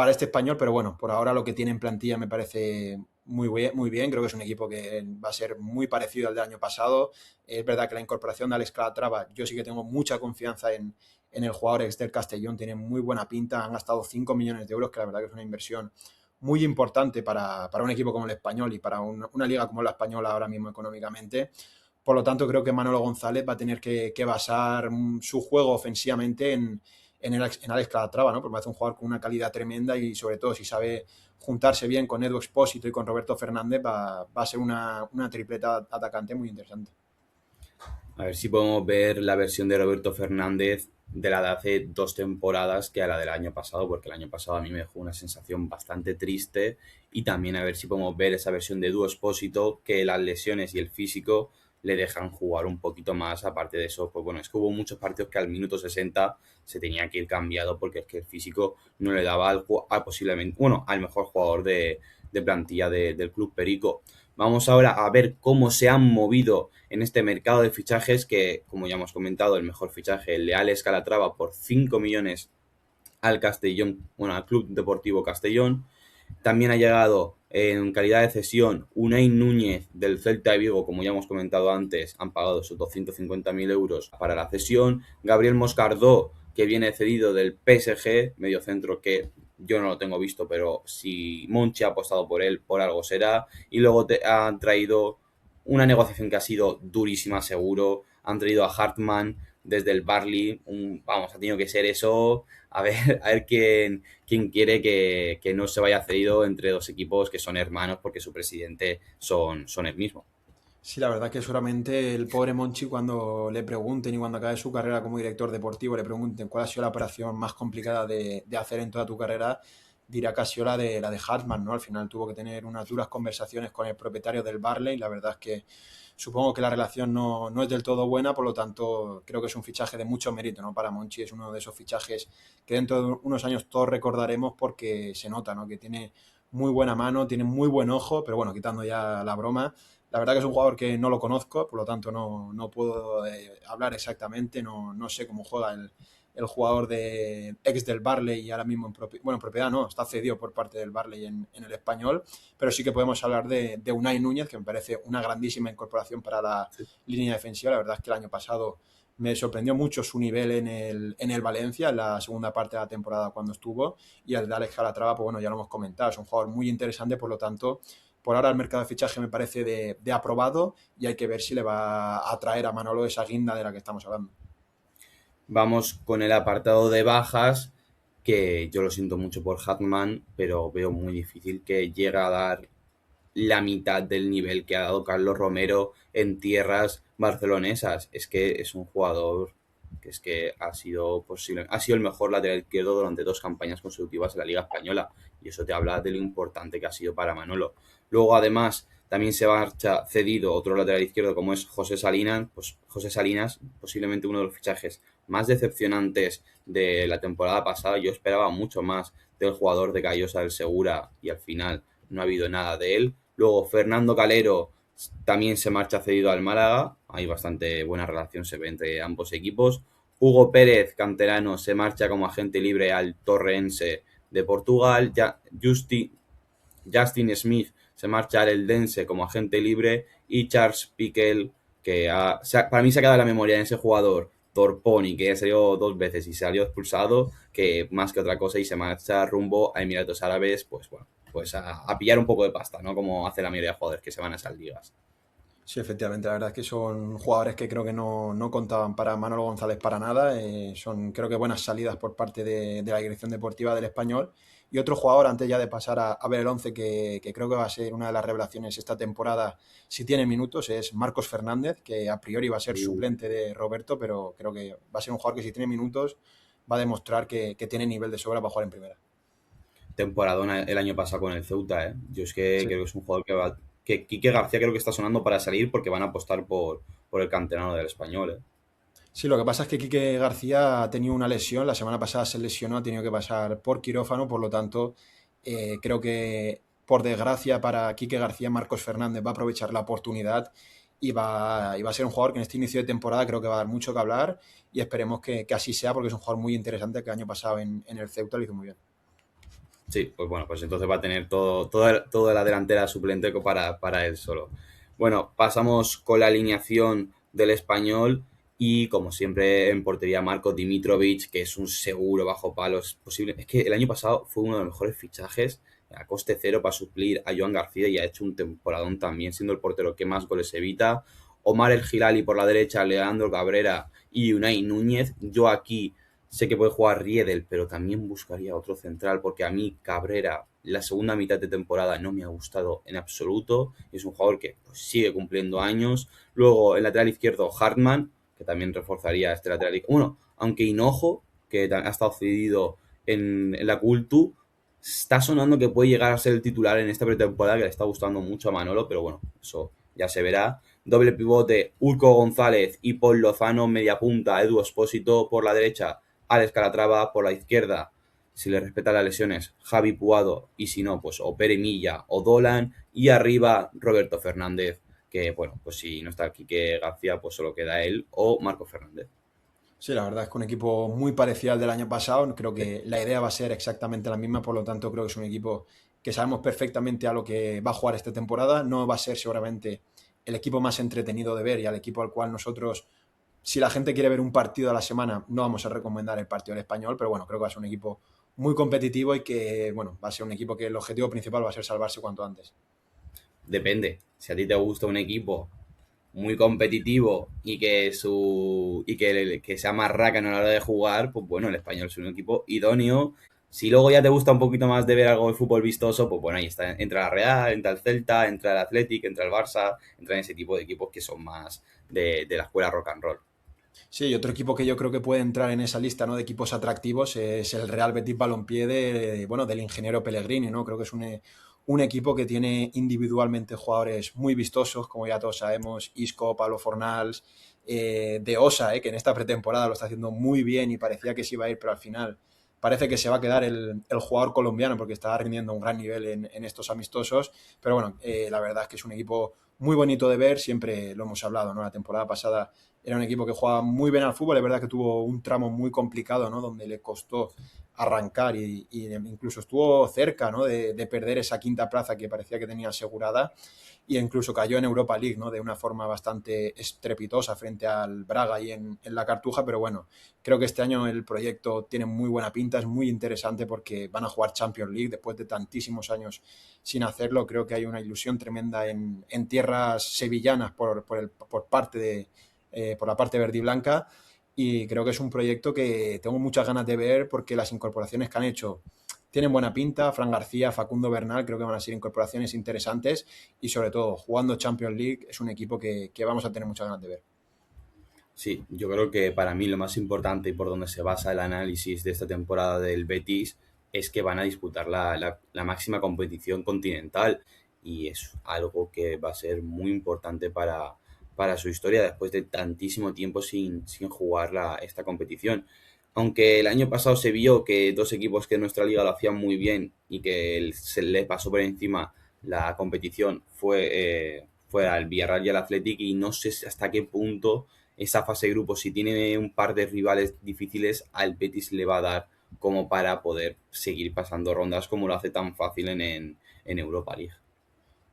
este español, pero bueno, por ahora lo que tiene en plantilla me parece muy bien. Creo que es un equipo que va a ser muy parecido al del año pasado. Es verdad que la incorporación de Alex Calatrava, yo sí que tengo mucha confianza en el jugador ex del Castellón, tiene muy buena pinta, han gastado 5 millones de euros, que la verdad que es una inversión muy importante para un equipo como el español y para una liga como la española ahora mismo económicamente. Por lo tanto, creo que Manolo González va a tener que basar su juego ofensivamente en Alex Calatrava, ¿no? Porque me hace un jugador con una calidad tremenda y sobre todo si sabe juntarse bien con Edu Expósito y con Roberto Fernández va a ser una tripleta atacante muy interesante. A ver si podemos ver la versión de Roberto Fernández de la de hace 2 temporadas que a la del año pasado, porque el año pasado a mí me dejó una sensación bastante triste, y también a ver si podemos ver esa versión de Edu Expósito, que las lesiones y el físico le dejan jugar un poquito más. Aparte de eso, pues bueno, es que hubo muchos partidos que al minuto 60 se tenía que ir cambiado porque es que el físico no le daba posiblemente, bueno, al mejor jugador de plantilla del Club Perico. Vamos ahora a ver cómo se han movido en este mercado de fichajes, que como ya hemos comentado, el mejor fichaje, el de Alex Calatrava por 5 millones al Castellón, bueno, al Club Deportivo Castellón. También ha llegado en calidad de cesión Unai Núñez del Celta de Vigo, como ya hemos comentado antes, han pagado esos 250.000 euros para la cesión. Gabriel Moscardó, que viene cedido del PSG, medio centro que yo no lo tengo visto, pero si Monchi ha apostado por él, por algo será. Y luego han traído una negociación que ha sido durísima, seguro. Han traído a Hartmann desde el Barley. Vamos, ha tenido que ser eso. A ver quién quiere que no se vaya cedido entre dos equipos que son hermanos porque su presidente son el mismo. Sí, la verdad que seguramente el pobre Monchi cuando le pregunten y cuando acabe su carrera como director deportivo le pregunten cuál ha sido la operación más complicada de hacer en toda tu carrera, dirá que ha sido la de Hartmann, ¿no? Al final tuvo que tener unas duras conversaciones con el propietario del Barley. La verdad es que supongo que la relación no es del todo buena, por lo tanto creo que es un fichaje de mucho mérito, ¿no? Para Monchi es uno de esos fichajes que dentro de unos años todos recordaremos porque se nota, ¿no? Que tiene muy buena mano, tiene muy buen ojo, pero bueno, quitando ya la broma, la verdad que es un jugador que no lo conozco, por lo tanto no puedo hablar exactamente, no sé cómo juega el jugador ex del Barley y ahora mismo en propiedad no, está cedido por parte del Barley en el español, pero sí que podemos hablar de Unai Núñez, que me parece una grandísima incorporación para la línea defensiva. La verdad es que el año pasado me sorprendió mucho su nivel en el Valencia, en la segunda parte de la temporada cuando estuvo, y el de Alex Calatrava, pues bueno, ya lo hemos comentado, es un jugador muy interesante, por lo tanto por ahora el mercado de fichaje me parece de aprobado y hay que ver si le va a traer a Manolo esa guinda de la que estamos hablando. Vamos con el apartado de bajas, que yo lo siento mucho por Hatman, pero veo muy difícil que llegue a dar la mitad del nivel que ha dado Carlos Romero en tierras barcelonesas. Es que es un jugador que es que ha sido el mejor lateral izquierdo durante 2 campañas consecutivas en la Liga Española, y eso te habla de lo importante que ha sido para Manolo. Luego, además, también se marcha cedido otro lateral izquierdo como es José Salinas, pues José Salinas, posiblemente uno de los fichajes más decepcionantes de la temporada pasada. Yo esperaba mucho más del jugador de Callosa del Segura y al final no ha habido nada de él. Luego Fernando Calero también se marcha cedido al Málaga, hay bastante buena relación se ve entre ambos equipos. Hugo Pérez, canterano, se marcha como agente libre al Torrense de Portugal. Justin Smith se marcha al Eldense como agente libre, y Charles Piquel, que para mí se ha quedado en la memoria de ese jugador torpón y que salió 2 veces y salió expulsado, que más que otra cosa, y se marcha rumbo a Emiratos Árabes, pues bueno, pues a pillar un poco de pasta, ¿no? Como hace la mayoría de jugadores que se van a esas ligas. Sí, efectivamente, la verdad es que son jugadores que creo que no contaban para Manolo González para nada. Son creo que buenas salidas por parte de la dirección deportiva del Español. Y otro jugador, antes ya de pasar a ver el 11, que creo que va a ser una de las revelaciones esta temporada, si tiene minutos, es Marcos Fernández, que a priori va a ser Uh, suplente de Roberto, pero creo que va a ser un jugador que si tiene minutos va a demostrar que tiene nivel de sobra para jugar en primera. Temporadona el año pasado con el Ceuta, ¿eh? Yo es que Sí. creo que es un jugador que va... Que Quique García creo que está sonando para salir porque van a apostar por el canterano del Español, ¿eh? Sí, lo que pasa es que Quique García ha tenido una lesión, la semana pasada se lesionó, ha tenido que pasar por quirófano, por lo tanto, creo que por desgracia para Quique García, Marcos Fernández va a aprovechar la oportunidad y va a ser un jugador que en este inicio de temporada creo que va a dar mucho que hablar y esperemos que así sea porque es un jugador muy interesante que el año pasado en el Ceuta lo hizo muy bien. Sí, pues bueno, pues entonces va a tener toda la delantera suplente para él solo. Bueno, pasamos con la alineación del Español y como siempre en portería Marco Dimitrovic, que es un seguro bajo palos posible. Es que el año pasado fue uno de los mejores fichajes a coste cero para suplir a Joan García y ha hecho un temporadón también, siendo el portero que más goles evita. Omar El Gilali por la derecha, Leandro Cabrera y Unai Núñez. Yo aquí sé que puede jugar Riedel, pero también buscaría otro central porque a mí Cabrera la segunda mitad de temporada no me ha gustado en absoluto. Es un jugador que pues, sigue cumpliendo años. Luego el lateral izquierdo Hartman, que también reforzaría este lateral izquierdo. Bueno, aunque Hinojo, que ha estado cedido en la Cultu, está sonando que puede llegar a ser el titular en esta pretemporada, que le está gustando mucho a Manolo, pero bueno, eso ya se verá. Doble pivote, Urco González y Paul Lozano, media punta, Edu Espósito por la derecha, Alex Calatrava por la izquierda, si le respetan las lesiones, Javi Puado, y si no, pues o Pere Milla o Dolan, y arriba Roberto Fernández, que bueno, pues si no está Quique García, pues solo queda él o Marco Fernández. Sí, la verdad es que un equipo muy parecido al del año pasado. Creo que la idea va a ser exactamente la misma, por lo tanto creo que es un equipo que sabemos perfectamente a lo que va a jugar esta temporada. No va a ser seguramente el equipo más entretenido de ver y al equipo al cual nosotros, si la gente quiere ver un partido a la semana, no vamos a recomendar el partido del Español, pero bueno, creo que va a ser un equipo muy competitivo y que, bueno, va a ser un equipo que el objetivo principal va a ser salvarse cuanto antes. Depende, si a ti te gusta un equipo muy competitivo y que sea más rácano a la hora de jugar, pues bueno, el Español es un equipo idóneo. Si luego ya te gusta un poquito más de ver algo de fútbol vistoso, pues bueno, ahí está, entra la Real, entra el Celta, entra el Athletic, entra el Barça, entran ese tipo de equipos que son más de la escuela rock and roll. Sí, y otro equipo que yo creo que puede entrar en esa lista, ¿no?, de equipos atractivos es el Real Betis Balompié bueno, del ingeniero Pellegrini, ¿no? Creo que es un equipo que tiene individualmente jugadores muy vistosos, como ya todos sabemos, Isco, Pablo Fornals, de Osa, que en esta pretemporada lo está haciendo muy bien y parecía que se iba a ir, pero al final parece que se va a quedar el jugador colombiano porque está rindiendo un gran nivel en estos amistosos. Pero bueno, la verdad es que es un equipo muy bonito de ver, siempre lo hemos hablado, ¿no? La temporada pasada era un equipo que jugaba muy bien al fútbol, es verdad que tuvo un tramo muy complicado, ¿no?, donde le costó arrancar y incluso estuvo cerca, ¿no?, de perder esa quinta plaza que parecía que tenía asegurada y incluso cayó en Europa League, ¿no?, de una forma bastante estrepitosa frente al Braga y en la Cartuja, pero bueno, creo que este año el proyecto tiene muy buena pinta, es muy interesante porque van a jugar Champions League después de tantísimos años sin hacerlo. Creo que hay una ilusión tremenda en tierras sevillanas por la parte verde y blanca, y creo que es un proyecto que tengo muchas ganas de ver porque las incorporaciones que han hecho tienen buena pinta. Fran García, Facundo Bernal, creo que van a ser incorporaciones interesantes y sobre todo jugando Champions League es un equipo que vamos a tener muchas ganas de ver. Sí, yo creo que para mí lo más importante y por donde se basa el análisis de esta temporada del Betis es que van a disputar la máxima competición continental y es algo que va a ser muy importante para su historia después de tantísimo tiempo sin jugar esta competición. Aunque el año pasado se vio que dos equipos que en nuestra liga lo hacían muy bien y que se le pasó por encima la competición fue al Villarreal y al Athletic, y no sé hasta qué punto esa fase de grupos, si tiene un par de rivales difíciles, al Betis le va a dar como para poder seguir pasando rondas como lo hace tan fácil en Europa League.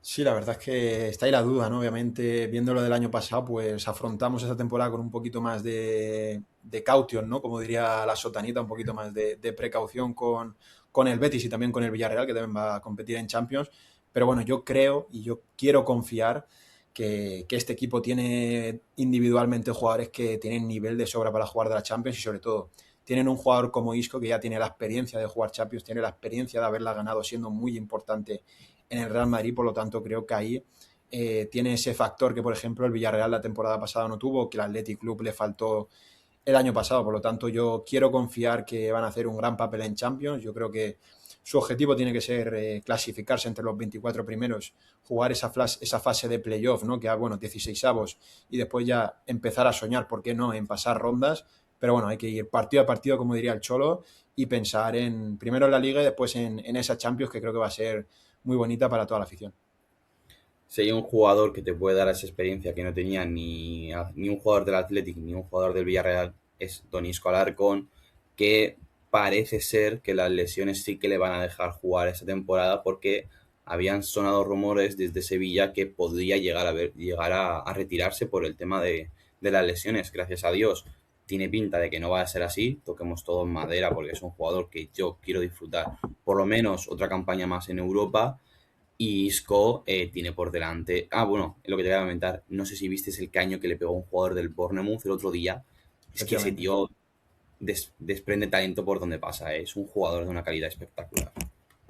Sí, la verdad es que está ahí la duda, ¿no? Obviamente, viendo lo del año pasado, pues afrontamos esa temporada con un poquito más de caution, ¿no? Como diría la sotanita, un poquito más de precaución con el Betis y también con el Villarreal, que también va a competir en Champions. Pero bueno, yo creo y yo quiero confiar que este equipo tiene individualmente jugadores que tienen nivel de sobra para jugar de la Champions y sobre todo tienen un jugador como Isco que ya tiene la experiencia de jugar Champions, tiene la experiencia de haberla ganado siendo muy importante en el Real Madrid, por lo tanto creo que ahí tiene ese factor que, por ejemplo, el Villarreal la temporada pasada no tuvo, que el Athletic Club le faltó el año pasado, por lo tanto yo quiero confiar que van a hacer un gran papel en Champions, yo creo que su objetivo tiene que ser clasificarse entre los 24 primeros, jugar esa fase de playoff, ¿no? Que bueno, 16avos y después ya empezar a soñar, ¿por qué no?, en pasar rondas, pero bueno, hay que ir partido a partido, como diría el Cholo, y pensar en primero en la Liga y después en esa Champions, que creo que va a ser muy bonita para toda la afición. Si hay un jugador que te puede dar esa experiencia que no tenía ni un jugador del Athletic ni un jugador del Villarreal, es Don Isco Alarcón, que parece ser que las lesiones sí que le van a dejar jugar esta temporada porque habían sonado rumores desde Sevilla que podría llegar a retirarse por el tema de las lesiones. Gracias a Dios tiene pinta de que no va a ser así, toquemos todo en madera porque es un jugador que yo quiero disfrutar por lo menos otra campaña más en Europa y Isco tiene por delante. Ah, bueno, lo que te voy a comentar. No sé si viste el caño que le pegó a un jugador del Bournemouth el otro día. Es que ese Efectivamente. tío desprende talento por donde pasa. Es un jugador de una calidad espectacular.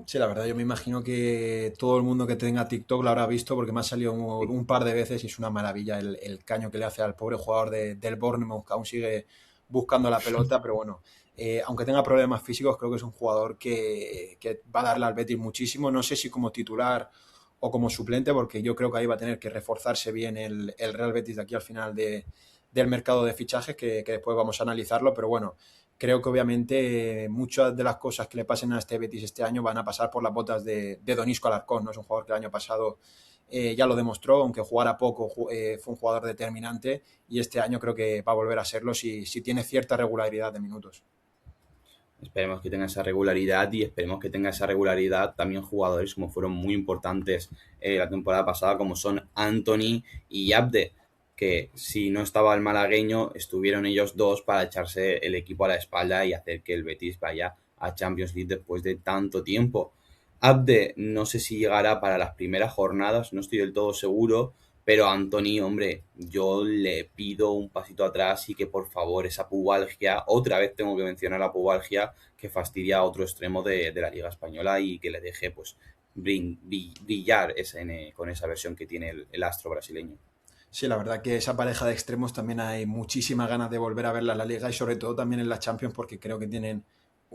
Sí, la verdad, yo me imagino que todo el mundo que tenga TikTok lo habrá visto porque me ha salido un par de veces y es una maravilla el caño que le hace al pobre jugador del Bournemouth, que aún sigue buscando la pelota, pero bueno, aunque tenga problemas físicos, creo que es un jugador que va a darle al Betis muchísimo. No sé si como titular o como suplente, porque yo creo que ahí va a tener que reforzarse bien el Real Betis de aquí al final del mercado de fichajes, que después vamos a analizarlo, pero bueno, creo que obviamente muchas de las cosas que le pasen a este Betis este año van a pasar por las botas de Don Isco Alarcón, ¿no? Es un jugador que el año pasado ya lo demostró, aunque jugara poco, fue un jugador determinante y este año creo que va a volver a serlo si tiene cierta regularidad de minutos. Esperemos que tenga esa regularidad y esperemos que tenga esa regularidad también jugadores como fueron muy importantes la temporada pasada, como son Anthony y Abde, que si no estaba el malagueño, estuvieron ellos dos para echarse el equipo a la espalda y hacer que el Betis vaya a Champions League después de tanto tiempo. Abde no sé si llegará para las primeras jornadas, no estoy del todo seguro, pero Anthony, hombre, yo le pido un pasito atrás y que por favor esa pubalgia, otra vez tengo que mencionar la pubalgia, que fastidia a otro extremo de la Liga Española y que le deje pues brillar con esa versión que tiene el astro brasileño. Sí, la verdad que esa pareja de extremos también hay muchísimas ganas de volver a verla en la liga y sobre todo también en la Champions porque creo que tienen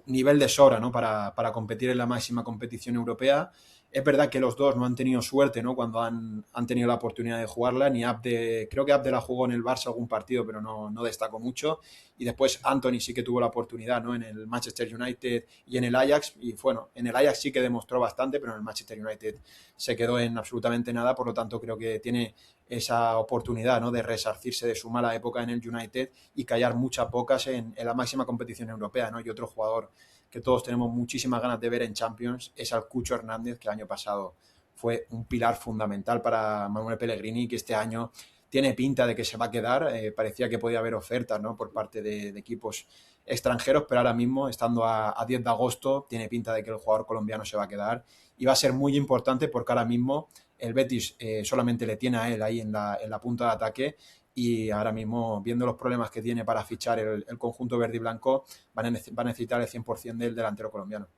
nivel de sobra, ¿no? Para competir en la máxima competición europea. Es verdad que los dos no han tenido suerte, ¿no? Cuando han tenido la oportunidad de jugarla. Ni Abde, creo que Abde la jugó en el Barça algún partido, pero no destacó mucho. Y después Anthony sí que tuvo la oportunidad, ¿no? En el Manchester United y en el Ajax. Y bueno, en el Ajax sí que demostró bastante, pero en el Manchester United se quedó en absolutamente nada. Por lo tanto, creo que tiene esa oportunidad, ¿no? De resarcirse de su mala época en el United y callar muchas bocas en la máxima competición europea, ¿no? Y otro jugador que todos tenemos muchísimas ganas de ver en Champions es al Cucho Hernández, que el año pasado fue un pilar fundamental para Manuel Pellegrini, que este año tiene pinta de que se va a quedar. Parecía que podía haber ofertas, ¿no? Por parte de equipos extranjeros, pero ahora mismo, estando a 10 de agosto, tiene pinta de que el jugador colombiano se va a quedar y va a ser muy importante porque ahora mismo el Betis solamente le tiene a él ahí en la punta de ataque y ahora mismo, viendo los problemas que tiene para fichar el conjunto verde y blanco, va a necesitar el 100% del delantero colombiano.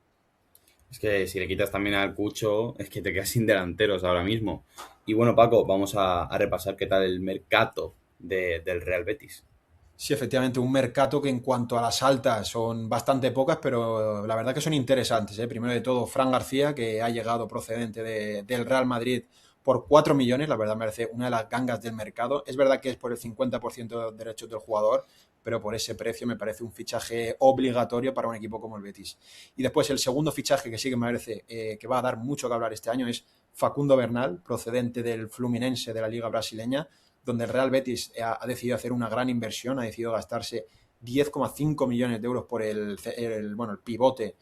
Es que si le quitas también al Cucho, es que te quedas sin delanteros ahora mismo. Y bueno, Paco, vamos a repasar qué tal el mercado del Real Betis. Sí, efectivamente, un mercado que en cuanto a las altas son bastante pocas, pero la verdad que son interesantes, ¿eh? Primero de todo, Fran García, que ha llegado procedente del Real Madrid por 4 millones, la verdad me parece una de las gangas del mercado. Es verdad que es por el 50% de derechos del jugador, pero por ese precio me parece un fichaje obligatorio para un equipo como el Betis. Y después el segundo fichaje que sí que me parece que va a dar mucho que hablar este año es Facundo Bernal, procedente del Fluminense de la Liga Brasileña, donde el Real Betis ha decidido hacer una gran inversión, ha decidido gastarse 10,5 millones de euros por bueno, el pivote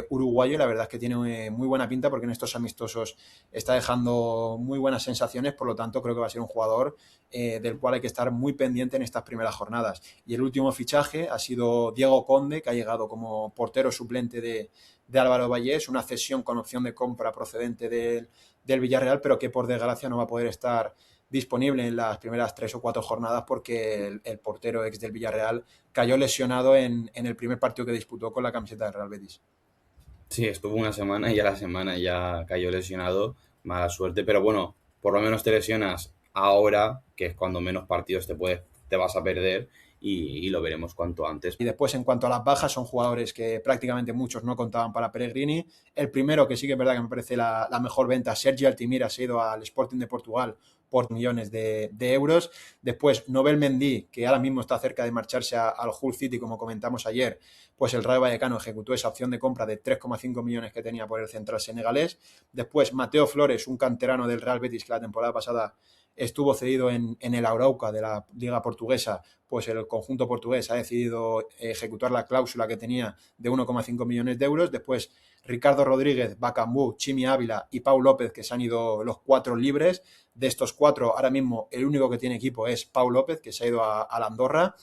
uruguayo, y la verdad es que tiene muy buena pinta porque en estos amistosos está dejando muy buenas sensaciones, por lo tanto creo que va a ser un jugador del cual hay que estar muy pendiente en estas primeras jornadas. Y el último fichaje ha sido Diego Conde, que ha llegado como portero suplente de Álvaro Vallés, una cesión con opción de compra procedente del Villarreal, pero que por desgracia no va a poder estar disponible en las primeras 3 o 4 jornadas porque el portero ex del Villarreal cayó lesionado en el primer partido que disputó con la camiseta del Real Betis. Sí, estuvo una semana y a la semana ya cayó lesionado, mala suerte, pero bueno, por lo menos te lesionas ahora, que es cuando menos partidos te vas a perder y lo veremos cuanto antes. Y después, en cuanto a las bajas, son jugadores que prácticamente muchos no contaban para Pellegrini. El primero, que sí que es verdad que me parece la mejor venta, Sergi Altimira, se ha ido al Sporting de Portugal por millones de euros. Después, Nobel Mendy, que ahora mismo está cerca de marcharse al Hull City, como comentamos ayer, pues el Rayo Vallecano ejecutó esa opción de compra de 3,5 millones que tenía por el central senegalés. Después, Mateo Flores, un canterano del Real Betis que la temporada pasada estuvo cedido en el Arauca de la Liga Portuguesa, pues el conjunto portugués ha decidido ejecutar la cláusula que tenía de 1,5 millones de euros. Después, Ricardo Rodríguez, Bacambú, Chimi Ávila y Pau López, que se han ido los 4 libres. De estos 4, ahora mismo el único que tiene equipo es Pau López, que se ha ido a la Andorra.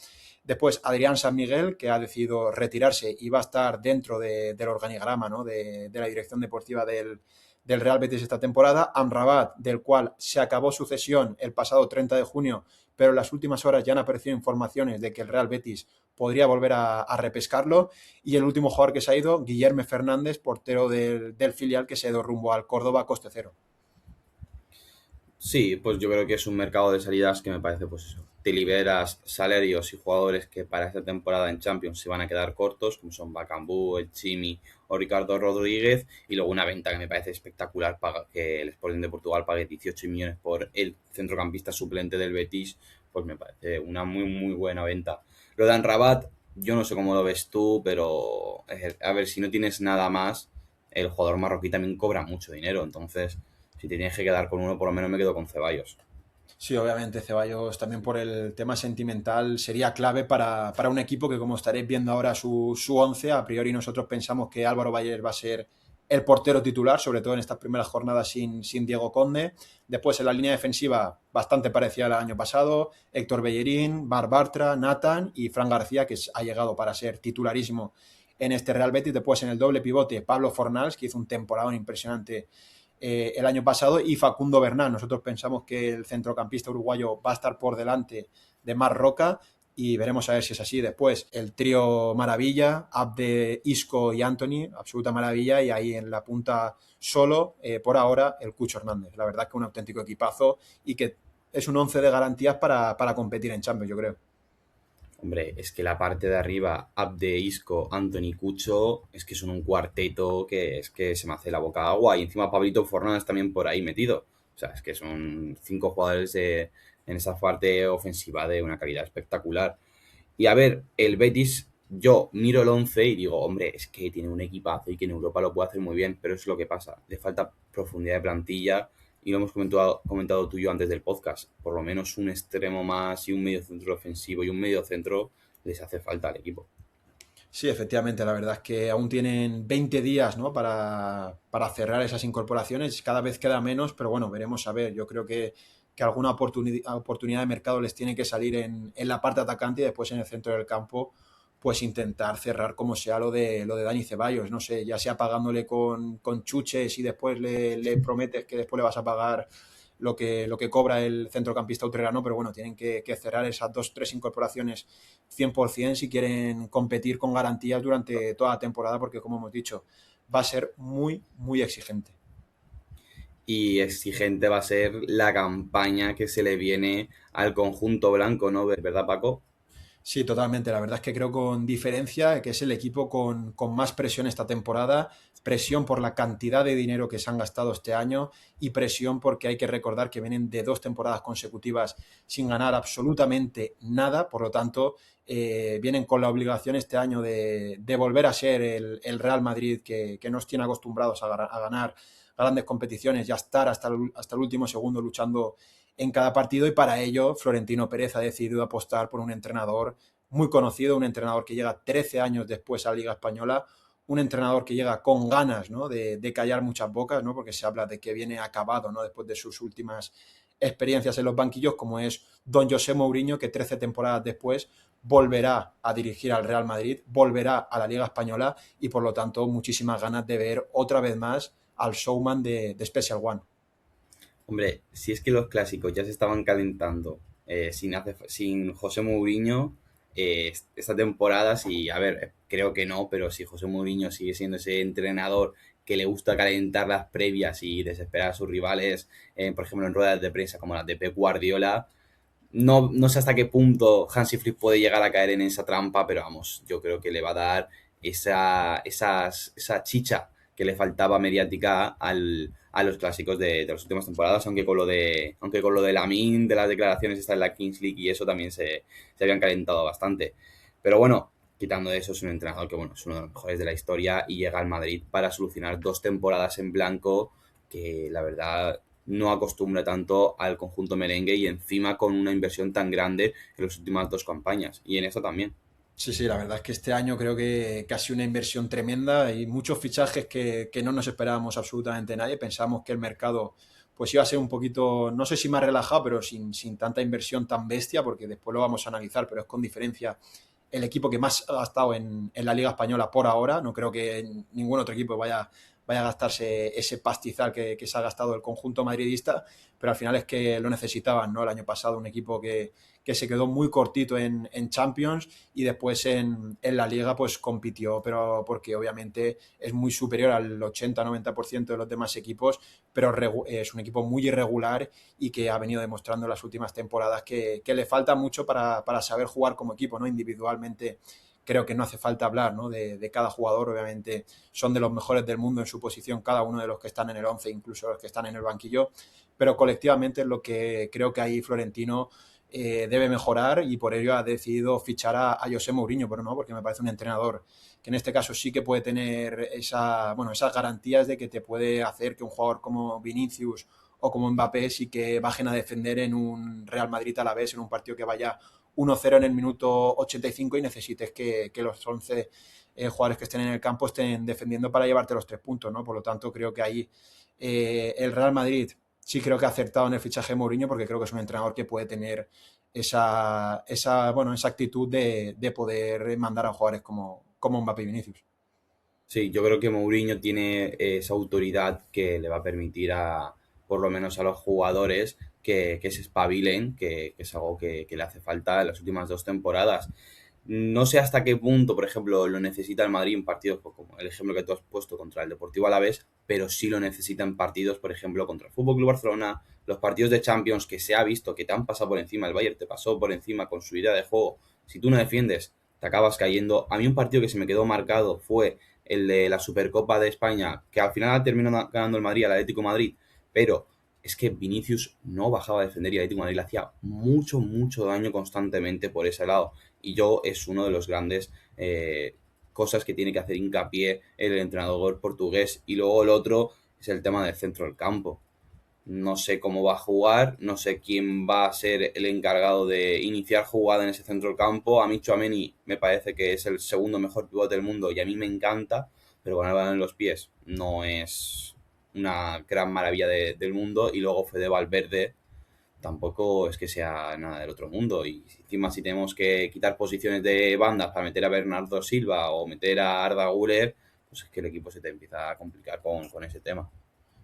Después, Adrián San Miguel, que ha decidido retirarse y va a estar dentro del organigrama, ¿no?, de la dirección deportiva del Real Betis esta temporada. Amrabat, del cual se acabó su cesión el pasado 30 de junio, pero en las últimas horas ya han aparecido informaciones de que el Real Betis podría volver a repescarlo. Y el último jugador que se ha ido, Guillermo Fernández, portero del filial, que se ha ido rumbo al Córdoba a coste cero. Sí, pues yo creo que es un mercado de salidas que me parece, pues eso, te liberas salarios y jugadores que para esta temporada en Champions se van a quedar cortos, como son Bacambú, el Chimi o Ricardo Rodríguez, y luego una venta que me parece espectacular, que el Sporting de Portugal pague 18 millones por el centrocampista suplente del Betis, pues me parece una muy muy buena venta. Lo de Rabat, yo no sé cómo lo ves tú, pero a ver, si no tienes nada más, el jugador marroquí también cobra mucho dinero, entonces si te tienes que quedar con uno, por lo menos me quedo con Ceballos. Sí, obviamente Ceballos también por el tema sentimental sería clave para un equipo que, como estaréis viendo ahora su once, a priori nosotros pensamos que Álvaro Bayer va a ser el portero titular, sobre todo en estas primeras jornadas sin Diego Conde. Después en la línea defensiva bastante parecida al año pasado, Héctor Bellerín, Bar Bartra, Nathan y Fran García, que ha llegado para ser titularísimo en este Real Betis. Después en el doble pivote, Pablo Fornals, que hizo un temporada impresionante el año pasado, y Facundo Bernal. Nosotros pensamos que el centrocampista uruguayo va a estar por delante de Marc Roca y veremos a ver si es así. Después el trío maravilla, Abde, Isco y Anthony, absoluta maravilla, y ahí en la punta solo, por ahora, el Cucho Hernández. La verdad es que un auténtico equipazo y que es un 11 de garantías para competir en Champions, yo creo. Hombre, es que la parte de arriba, Abde, Isco, Anthony, Cucho, es que son un cuarteto que es que se me hace la boca agua. Y encima Pablito Fornals también por ahí metido. O sea, es que son 5 jugadores en esa parte ofensiva de una calidad espectacular. Y a ver, el Betis, yo miro el 11 y digo, hombre, es que tiene un equipazo y que en Europa lo puede hacer muy bien, pero es lo que pasa. Le falta profundidad de plantilla y lo hemos comentado tú y yo antes del podcast. Por lo menos un extremo más y un medio centro ofensivo y un medio centro les hace falta al equipo. Sí, efectivamente, la verdad es que aún tienen 20 días, ¿no?, para cerrar esas incorporaciones. Cada vez queda menos, pero bueno, veremos a ver. Yo creo que alguna oportunidad de mercado les tiene que salir en la parte atacante y después en el centro del campo, pues intentar cerrar como sea lo de Dani Ceballos. No sé, ya sea pagándole con chuches y después le prometes que después le vas a pagar lo que cobra el centrocampista utrerano, pero bueno, tienen que cerrar esas 2 o 3 incorporaciones 100% si quieren competir con garantías durante toda la temporada, porque como hemos dicho, va a ser muy, muy exigente. Y exigente va a ser la campaña que se le viene al conjunto blanco, ¿no? ¿Verdad, Paco? Sí, totalmente. La verdad es que creo con diferencia que es el equipo con más presión esta temporada, presión por la cantidad de dinero que se han gastado este año y presión porque hay que recordar que vienen de 2 temporadas consecutivas sin ganar absolutamente nada, por lo tanto vienen con la obligación este año de volver a ser el Real Madrid que nos tiene acostumbrados a ganar grandes competiciones y a estar hasta el último segundo luchando en cada partido, y para ello Florentino Pérez ha decidido apostar por un entrenador muy conocido, un entrenador que llega 13 años después a la Liga Española, un entrenador que llega con ganas, ¿no? de callar muchas bocas, ¿no? Porque se habla de que viene acabado, ¿no? Después de sus últimas experiencias en los banquillos, como es don José Mourinho, que 13 temporadas después volverá a dirigir al Real Madrid, volverá a la Liga Española y por lo tanto muchísimas ganas de ver otra vez más al showman de Special One. Hombre, si es que los clásicos ya se estaban calentando sin José Mourinho, esta temporada, sí, a ver, creo que no, pero si José Mourinho sigue siendo ese entrenador que le gusta calentar las previas y desesperar a sus rivales, por ejemplo, en ruedas de prensa como las de Pep Guardiola, no sé hasta qué punto Hansi Flick puede llegar a caer en esa trampa, pero vamos, yo creo que le va a dar esa chicha que le faltaba mediática a los clásicos de las últimas temporadas, aunque con lo de Lamine, de las declaraciones está en la Kings League y eso también se habían calentado bastante. Pero bueno, quitando eso, es un entrenador que bueno, es uno de los mejores de la historia y llega al Madrid para solucionar 2 temporadas en blanco que la verdad no acostumbra tanto al conjunto merengue y encima con una inversión tan grande en las últimas 2 campañas. Y en esta también. Sí, sí, la verdad es que este año creo que casi una inversión tremenda y muchos fichajes que no nos esperábamos absolutamente nadie. Pensábamos que el mercado pues iba a ser un poquito, no sé si más relajado, pero sin tanta inversión tan bestia, porque después lo vamos a analizar, pero es con diferencia el equipo que más ha gastado en la Liga Española por ahora. No creo que ningún otro equipo vaya a gastarse ese pastizal que se ha gastado el conjunto madridista, pero al final es que lo necesitaban, ¿no? El año pasado un equipo que se quedó muy cortito en Champions y después en la Liga pues compitió, pero porque obviamente es muy superior al 80-90% de los demás equipos, pero es un equipo muy irregular y que ha venido demostrando en las últimas temporadas que le falta mucho para saber jugar como equipo, ¿no? Individualmente creo que no hace falta hablar, ¿no? de cada jugador, obviamente son de los mejores del mundo en su posición, cada uno de los que están en el 11, incluso los que están en el banquillo, pero colectivamente es lo que creo que ahí Florentino debe mejorar y por ello ha decidido fichar a José Mourinho, pero no, porque me parece un entrenador que en este caso sí que puede tener esas garantías de que te puede hacer que un jugador como Vinicius o como Mbappé sí que bajen a defender en un Real Madrid a la vez, en un partido que vaya 1-0 en el minuto 85 y necesites que los 11 jugadores que estén en el campo estén defendiendo para llevarte los 3 puntos, ¿no? Por lo tanto, creo que ahí el Real Madrid sí creo que ha acertado en el fichaje de Mourinho porque creo que es un entrenador que puede tener esa actitud de poder mandar a jugadores como Mbappé y Vinicius. Sí, yo creo que Mourinho tiene esa autoridad que le va a permitir por lo menos a los jugadores, que se espabilen, que es algo que le hace falta en las últimas 2 temporadas. No sé hasta qué punto, por ejemplo, lo necesita el Madrid en partidos pues, como el ejemplo que tú has puesto contra el Deportivo Alavés, pero sí lo necesita en partidos, por ejemplo, contra el Fútbol Club Barcelona, los partidos de Champions que se ha visto que te han pasado por encima, el Bayern te pasó por encima con su idea de juego. Si tú no defiendes, te acabas cayendo. A mí un partido que se me quedó marcado fue el de la Supercopa de España, que al final terminó ganando el Madrid al Atlético de Madrid, pero es que Vinicius no bajaba a defender y el Atlético de Madrid le hacía mucho, mucho daño constantemente por ese lado. Y yo es uno de los grandes cosas que tiene que hacer hincapié el entrenador portugués. Y luego el otro es el tema del centro del campo. No sé cómo va a jugar, no sé quién va a ser el encargado de iniciar jugada en ese centro del campo. A mí Tchouaméni me parece que es el segundo mejor pivote del mundo y a mí me encanta, pero con el balón en los pies no es una gran maravilla del mundo. Y luego Fede Valverde tampoco es que sea nada del otro mundo. Y encima si tenemos que quitar posiciones de bandas para meter a Bernardo Silva o meter a Arda Güler, pues es que el equipo se te empieza a complicar con ese tema.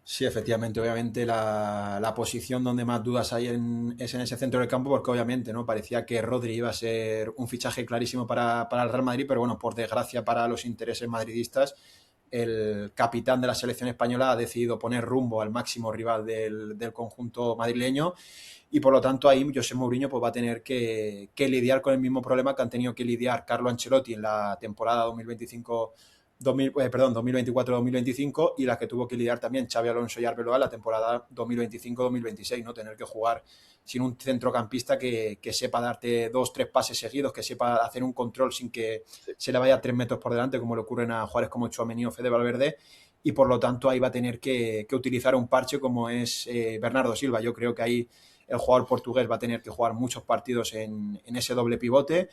Sí, efectivamente, obviamente la posición donde más dudas hay es en ese centro del campo, porque obviamente no parecía que Rodri iba a ser un fichaje clarísimo para el Real Madrid, pero bueno, por desgracia para los intereses madridistas, el capitán de la selección española ha decidido poner rumbo al máximo rival del conjunto madrileño y por lo tanto ahí José Mourinho pues, va a tener que lidiar con el mismo problema que han tenido que lidiar Carlo Ancelotti en la temporada 2024-2025 y las que tuvo que lidiar también Xabi Alonso y Arbeloa la temporada 2025-2026, ¿no? Tener que jugar sin un centrocampista que sepa darte 2-3 pases seguidos, que sepa hacer un control sin que se le vaya 3 metros por delante, como le ocurren a jugadores como Tchouaméni o Fede Valverde, y por lo tanto ahí va a tener que utilizar un parche como es Bernardo Silva. Yo creo que ahí el jugador portugués va a tener que jugar muchos partidos en ese doble pivote.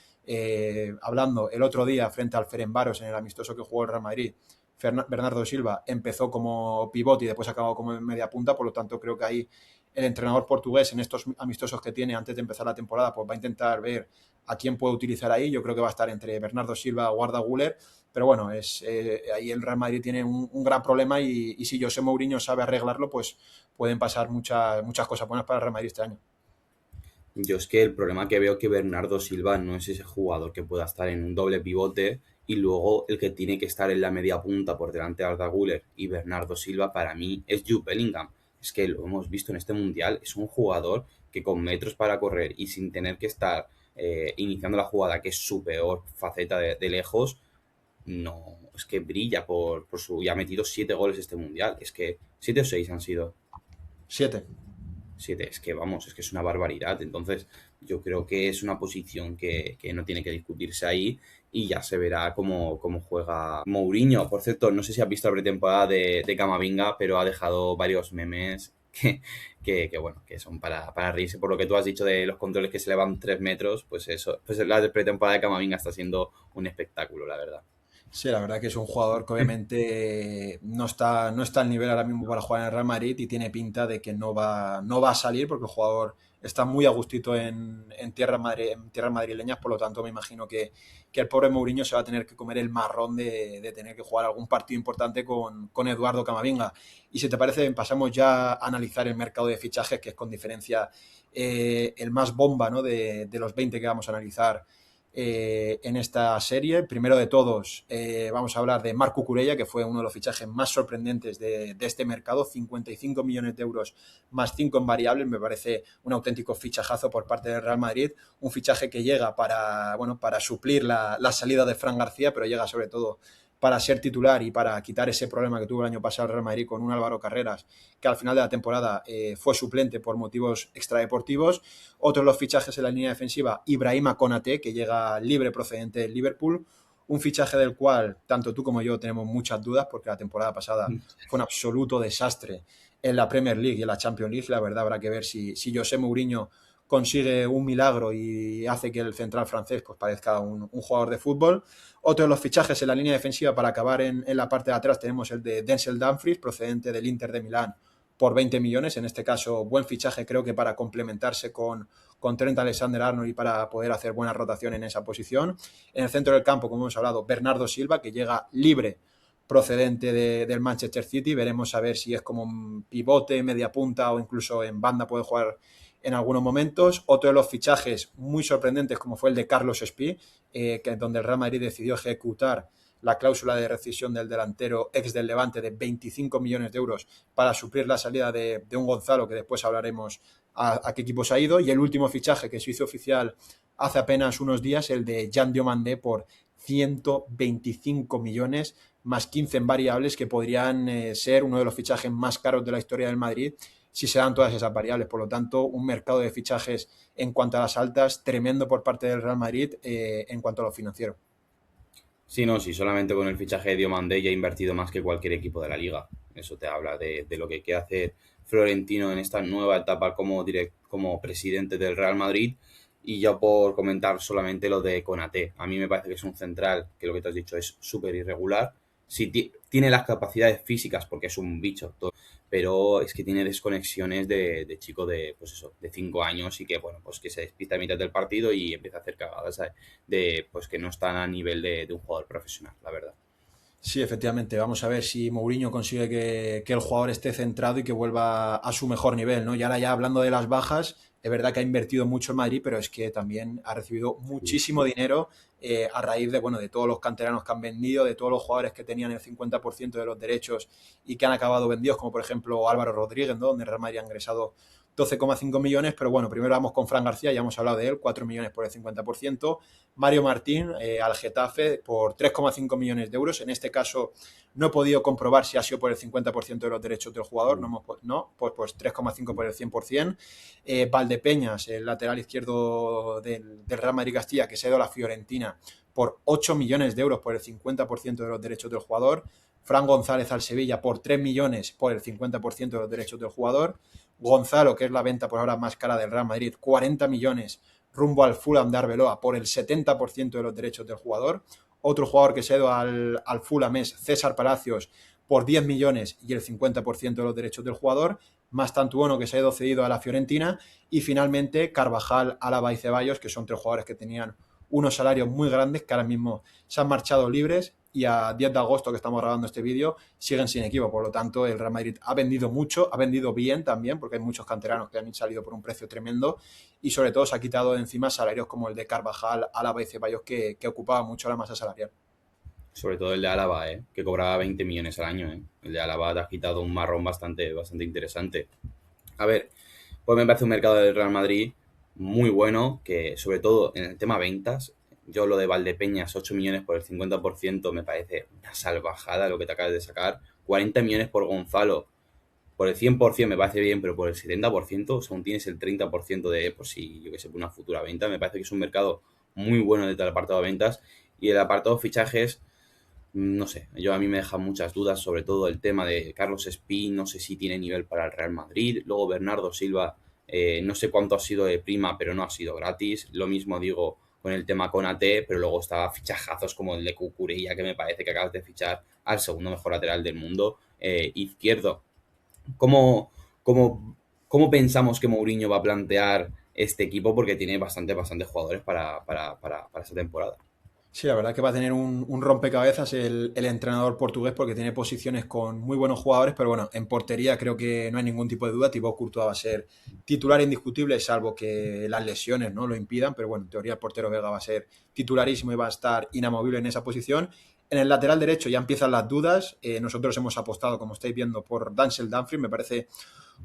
Hablando el otro día frente al Ferencváros en el amistoso que jugó el Real Madrid, Bernardo Silva empezó como pivote y después acabó como media punta, por lo tanto creo que ahí el entrenador portugués en estos amistosos que tiene antes de empezar la temporada pues va a intentar ver a quién puede utilizar ahí. Yo creo que va a estar entre Bernardo Silva o Arda Güler, pero bueno, ahí el Real Madrid tiene un gran problema y si José Mourinho sabe arreglarlo, pues pueden pasar muchas cosas buenas para el Real Madrid este año. Yo es que el problema que veo que Bernardo Silva no es ese jugador que pueda estar en un doble pivote y luego el que tiene que estar en la media punta por delante de Arda Güler y Bernardo Silva para mí es Jude Bellingham. Es que lo hemos visto en este mundial, es un jugador que con metros para correr y sin tener que estar iniciando la jugada, que es su peor faceta de lejos, no, es que brilla por su... Y ha metido 7 goles este mundial. Es que 7 o 6 han sido. 7. 7, es que vamos, es que es una barbaridad. Entonces, yo creo que es una posición que no tiene que discutirse ahí y ya se verá cómo juega Mourinho. Por cierto, no sé si has visto la pretemporada de Camavinga, pero ha dejado varios memes bueno, que son para reírse. Por lo que tú has dicho de los controles que se le van 3 metros, pues eso, pues la pretemporada de Camavinga está siendo un espectáculo, la verdad. Sí, la verdad que es un jugador que obviamente no está al nivel ahora mismo para jugar en el Real Madrid y tiene pinta de que no va a salir porque el jugador está muy a gustito en tierras madrileñas, por lo tanto me imagino que el pobre Mourinho se va a tener que comer el marrón de tener que jugar algún partido importante con Eduardo Camavinga. Y si te parece, pasamos ya a analizar el mercado de fichajes, que es con diferencia el más bomba, ¿no? de los 20 que vamos a analizar en esta serie. Primero de todos, vamos a hablar de Marc Cucurella, que fue uno de los fichajes más sorprendentes de este mercado. 55 millones de euros más 5 en variables. Me parece un auténtico fichajazo por parte del Real Madrid. Un fichaje que llega para suplir la salida de Fran García, pero llega sobre todo para ser titular y para quitar ese problema que tuvo el año pasado el Real Madrid con un Álvaro Carreras, que al final de la temporada fue suplente por motivos extradeportivos. Otro de los fichajes en la línea defensiva, Ibrahima Konaté, que llega libre procedente del Liverpool. Un fichaje del cual tanto tú como yo tenemos muchas dudas, porque la temporada pasada fue un absoluto desastre en la Premier League y en la Champions League. La verdad habrá que ver si José Mourinho consigue un milagro y hace que el central francés pues parezca un jugador de fútbol. Otro de los fichajes en la línea defensiva, para acabar en la parte de atrás, tenemos el de Denzel Dumfries, procedente del Inter de Milán, por 20 millones. En este caso, buen fichaje, creo que para complementarse con Trent Alexander-Arnold y para poder hacer buena rotación en esa posición. En el centro del campo, como hemos hablado, Bernardo Silva, que llega libre procedente del Manchester City. Veremos a ver si es como un pivote, media punta o incluso en banda puede jugar en algunos momentos. Otro de los fichajes muy sorprendentes, como fue el de Carlos Espí, donde el Real Madrid decidió ejecutar la cláusula de rescisión del delantero ex del Levante de 25 millones de euros para suplir la salida de un Gonzalo, que después hablaremos a qué equipo se ha ido. Y el último fichaje que se hizo oficial hace apenas unos días, el de Jan Diomandé, por 125 millones más 15 en variables, que podrían ser uno de los fichajes más caros de la historia del Madrid si se dan todas esas variables. Por lo tanto, un mercado de fichajes en cuanto a las altas tremendo por parte del Real Madrid en cuanto a lo financiero. Sí, no, sí, solamente con el fichaje de Diomandé ya ha invertido más que cualquier equipo de la liga. Eso te habla de lo que quiere hacer Florentino en esta nueva etapa como presidente del Real Madrid. Y ya por comentar solamente lo de Konaté. A mí me parece que es un central que lo que te has dicho es súper irregular. Sí, tiene las capacidades físicas porque es un bicho, pero es que tiene desconexiones de chico de, pues eso, de 5 años y que, bueno, pues que se despista a mitad del partido y empieza a hacer cagadas, ¿sabes? Pues que no están a nivel de un jugador profesional, la verdad. Sí, efectivamente. Vamos a ver si Mourinho consigue que el jugador esté centrado y que vuelva a su mejor nivel, ¿no? Y ahora ya hablando de las bajas, es verdad que ha invertido mucho en Madrid, pero es que también ha recibido Sí. muchísimo dinero a raíz de todos los canteranos que han vendido, de todos los jugadores que tenían el 50% de los derechos y que han acabado vendidos, como por ejemplo Álvaro Rodríguez, ¿no? Donde Real Madrid ha ingresado 12,5 millones, pero bueno, primero vamos con Fran García, ya hemos hablado de él, 4 millones por el 50%. Mario Martín al Getafe por 3,5 millones de euros. En este caso no he podido comprobar si ha sido por el 50% de los derechos del jugador, no, pues 3,5 por el 100%. Valdepeñas, el lateral izquierdo del Real Madrid Castilla, que se ha ido a la Fiorentina por 8 millones de euros por el 50% de los derechos del jugador. Fran González al Sevilla por 3 millones por el 50% de los derechos del jugador. Gonzalo, que es la venta por ahora más cara del Real Madrid, 40 millones rumbo al Fulham de Arbeloa por el 70% de los derechos del jugador. Otro jugador que se ha ido al Fulham es César Palacios por 10 millones y el 50% de los derechos del jugador, más Tantuono, que se ha ido cedido a la Fiorentina, y finalmente Carvajal, Álava y Ceballos, que son tres jugadores que tenían unos salarios muy grandes que ahora mismo se han marchado libres y a 10 de agosto que estamos grabando este vídeo siguen sin equipo. Por lo tanto, el Real Madrid ha vendido mucho, ha vendido bien también, porque hay muchos canteranos que han salido por un precio tremendo y sobre todo se ha quitado de encima salarios como el de Carvajal, Álava y Ceballos que ocupaba mucho la masa salarial. Sobre todo el de Álava, que cobraba 20 millones al año. El de Álava te ha quitado un marrón bastante interesante. A ver, pues me parece un mercado del Real Madrid muy bueno, que sobre todo en el tema ventas, yo lo de Valdepeñas, 8 millones por el 50% me parece una salvajada lo que te acabas de sacar. 40 millones por Gonzalo, por el 100% me parece bien, pero por el 70%, o sea, aún tienes el 30% de, por si, yo que sé, por una futura venta. Me parece que es un mercado muy bueno desde el apartado de ventas. Y el apartado de fichajes, no sé, a mí me deja muchas dudas, sobre todo el tema de Carlos Espín, no sé si tiene nivel para el Real Madrid. Luego Bernardo Silva, no sé cuánto ha sido de prima, pero no ha sido gratis. Lo mismo digo con el tema Konaté, pero luego estaba fichajazos como el de Cucurella, que me parece que acabas de fichar al segundo mejor lateral del mundo, izquierdo. ¿Cómo, cómo, cómo pensamos que Mourinho va a plantear este equipo? Porque tiene bastante jugadores para esta temporada. Sí, la verdad que va a tener un rompecabezas el entrenador portugués porque tiene posiciones con muy buenos jugadores, pero bueno, en portería creo que no hay ningún tipo de duda. Thibaut Courtois va a ser titular indiscutible, salvo que las lesiones no lo impidan, pero bueno, en teoría el portero belga va a ser titularísimo y va a estar inamovible en esa posición. En el lateral derecho ya empiezan las dudas. Nosotros hemos apostado, como estáis viendo, por Denzel Dumfries. Me parece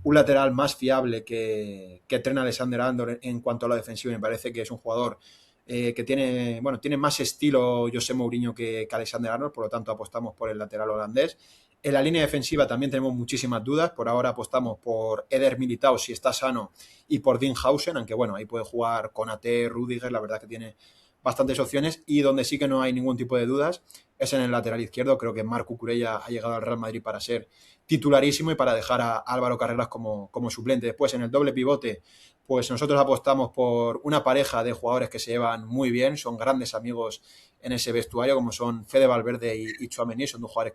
un lateral más fiable que Trent Alexander-Arnold en cuanto a la defensiva. Me parece que es un jugador que tiene, bueno, tiene más estilo José Mourinho que Alexander Arnold, por lo tanto apostamos por el lateral holandés. En la línea defensiva también tenemos muchísimas dudas. Por ahora apostamos por Eder Militao si está sano y por Dean Hausen, aunque bueno, ahí puede jugar Konaté, Rüdiger, la verdad que tiene bastantes opciones. Y donde sí que no hay ningún tipo de dudas es en el lateral izquierdo. Creo que Marc Cucurella ha llegado al Real Madrid para ser titularísimo y para dejar a Álvaro Carreras como suplente. Después en el doble pivote, pues nosotros apostamos por una pareja de jugadores que se llevan muy bien, son grandes amigos en ese vestuario, como son Fede Valverde y Tchouaméni. Son dos jugadores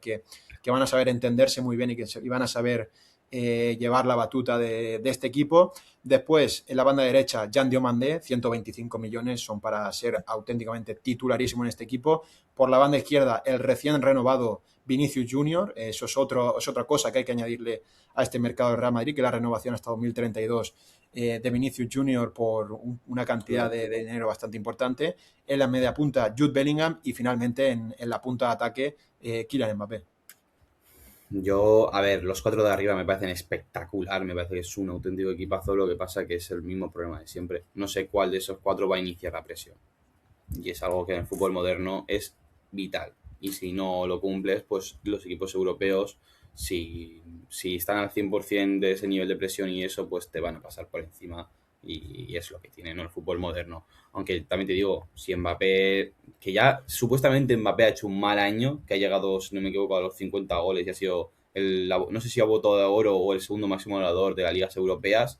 que van a saber entenderse muy bien y van a saber llevar la batuta de este equipo. Después, en la banda derecha, Jan Diomandé, 125 millones, son para ser auténticamente titularísimo en este equipo. Por la banda izquierda, el recién renovado Vinicius Junior. Eso es otra cosa que hay que añadirle a este mercado de Real Madrid, que la renovación hasta 2032 de Vinicius Junior por una cantidad de dinero bastante importante. En la media punta, Jude Bellingham. Y finalmente, en la punta de ataque, Kylian Mbappé. Yo, a ver, los cuatro de arriba me parecen espectacular, me parece que es un auténtico equipazo, lo que pasa que es el mismo problema de siempre. No sé cuál de esos cuatro va a iniciar la presión. Y es algo que en el fútbol moderno es vital. Y si no lo cumples, pues los equipos europeos, si están al 100% de ese nivel de presión y eso, pues te van a pasar por encima. Y es lo que tiene, ¿no?, el fútbol moderno. Aunque también te digo, si Mbappé, que ya supuestamente Mbappé ha hecho un mal año, que ha llegado, si no me equivoco, a los 50 goles y ha sido, no sé si ha votado de oro o el segundo máximo goleador de las ligas europeas,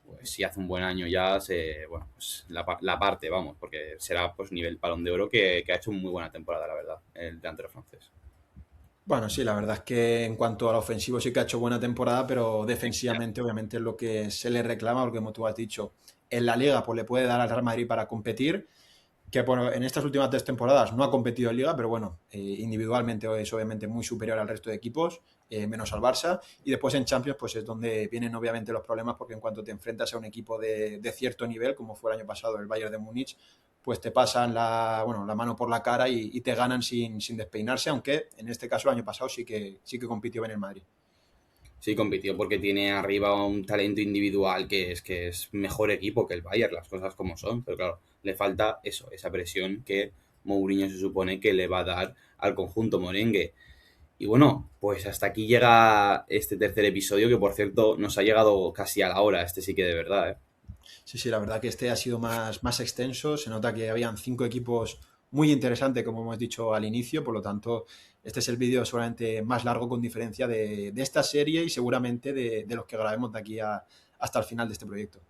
pues si hace un buen año ya, bueno, pues la parte, vamos, porque será pues nivel Balón de Oro que ha hecho una muy buena temporada, la verdad, el delantero francés. Bueno, sí, la verdad es que en cuanto al ofensivo sí que ha hecho buena temporada, pero defensivamente obviamente es lo que se le reclama, porque como tú has dicho, en la Liga pues le puede dar al Real Madrid para competir, que bueno, en estas últimas tres temporadas no ha competido en Liga, pero bueno, individualmente es obviamente muy superior al resto de equipos, menos al Barça. Y después en Champions pues es donde vienen obviamente los problemas, porque en cuanto te enfrentas a un equipo de cierto nivel, como fue el año pasado el Bayern de Múnich, pues te pasan la mano por la cara y te ganan sin despeinarse, aunque en este caso el año pasado sí que compitió bien el Madrid. Sí, compitió porque tiene arriba un talento individual que es mejor equipo que el Bayern, las cosas como son, pero claro, le falta eso, esa presión que Mourinho se supone que le va a dar al conjunto merengue. Y bueno, pues hasta aquí llega este tercer episodio, que por cierto nos ha llegado casi a la hora, este sí que de verdad, ¿eh? Sí, sí, la verdad que este ha sido más extenso. Se nota que habían cinco equipos muy interesante, como hemos dicho al inicio. Por lo tanto, este es el vídeo seguramente más largo con diferencia de esta serie y seguramente de los que grabemos de aquí hasta el final de este proyecto.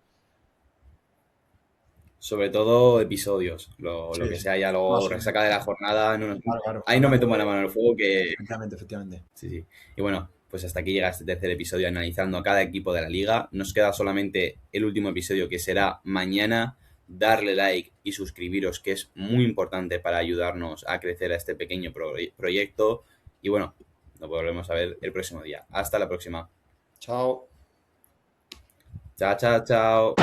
Sobre todo episodios, lo Sí, que sí, sea ya más luego o menos. resaca de la jornada, Claro, claro. ahí no me Hablando tomo la de... mano en el fuego que... Efectivamente, efectivamente. Sí, sí. Y bueno, pues hasta aquí llega este tercer episodio analizando a cada equipo de la liga. Nos queda solamente el último episodio que será mañana. Darle like y suscribiros, que es muy importante para ayudarnos a crecer a este pequeño proyecto. Y bueno, nos volvemos a ver el próximo día. Hasta la próxima. Chao. Chao, chao, chao.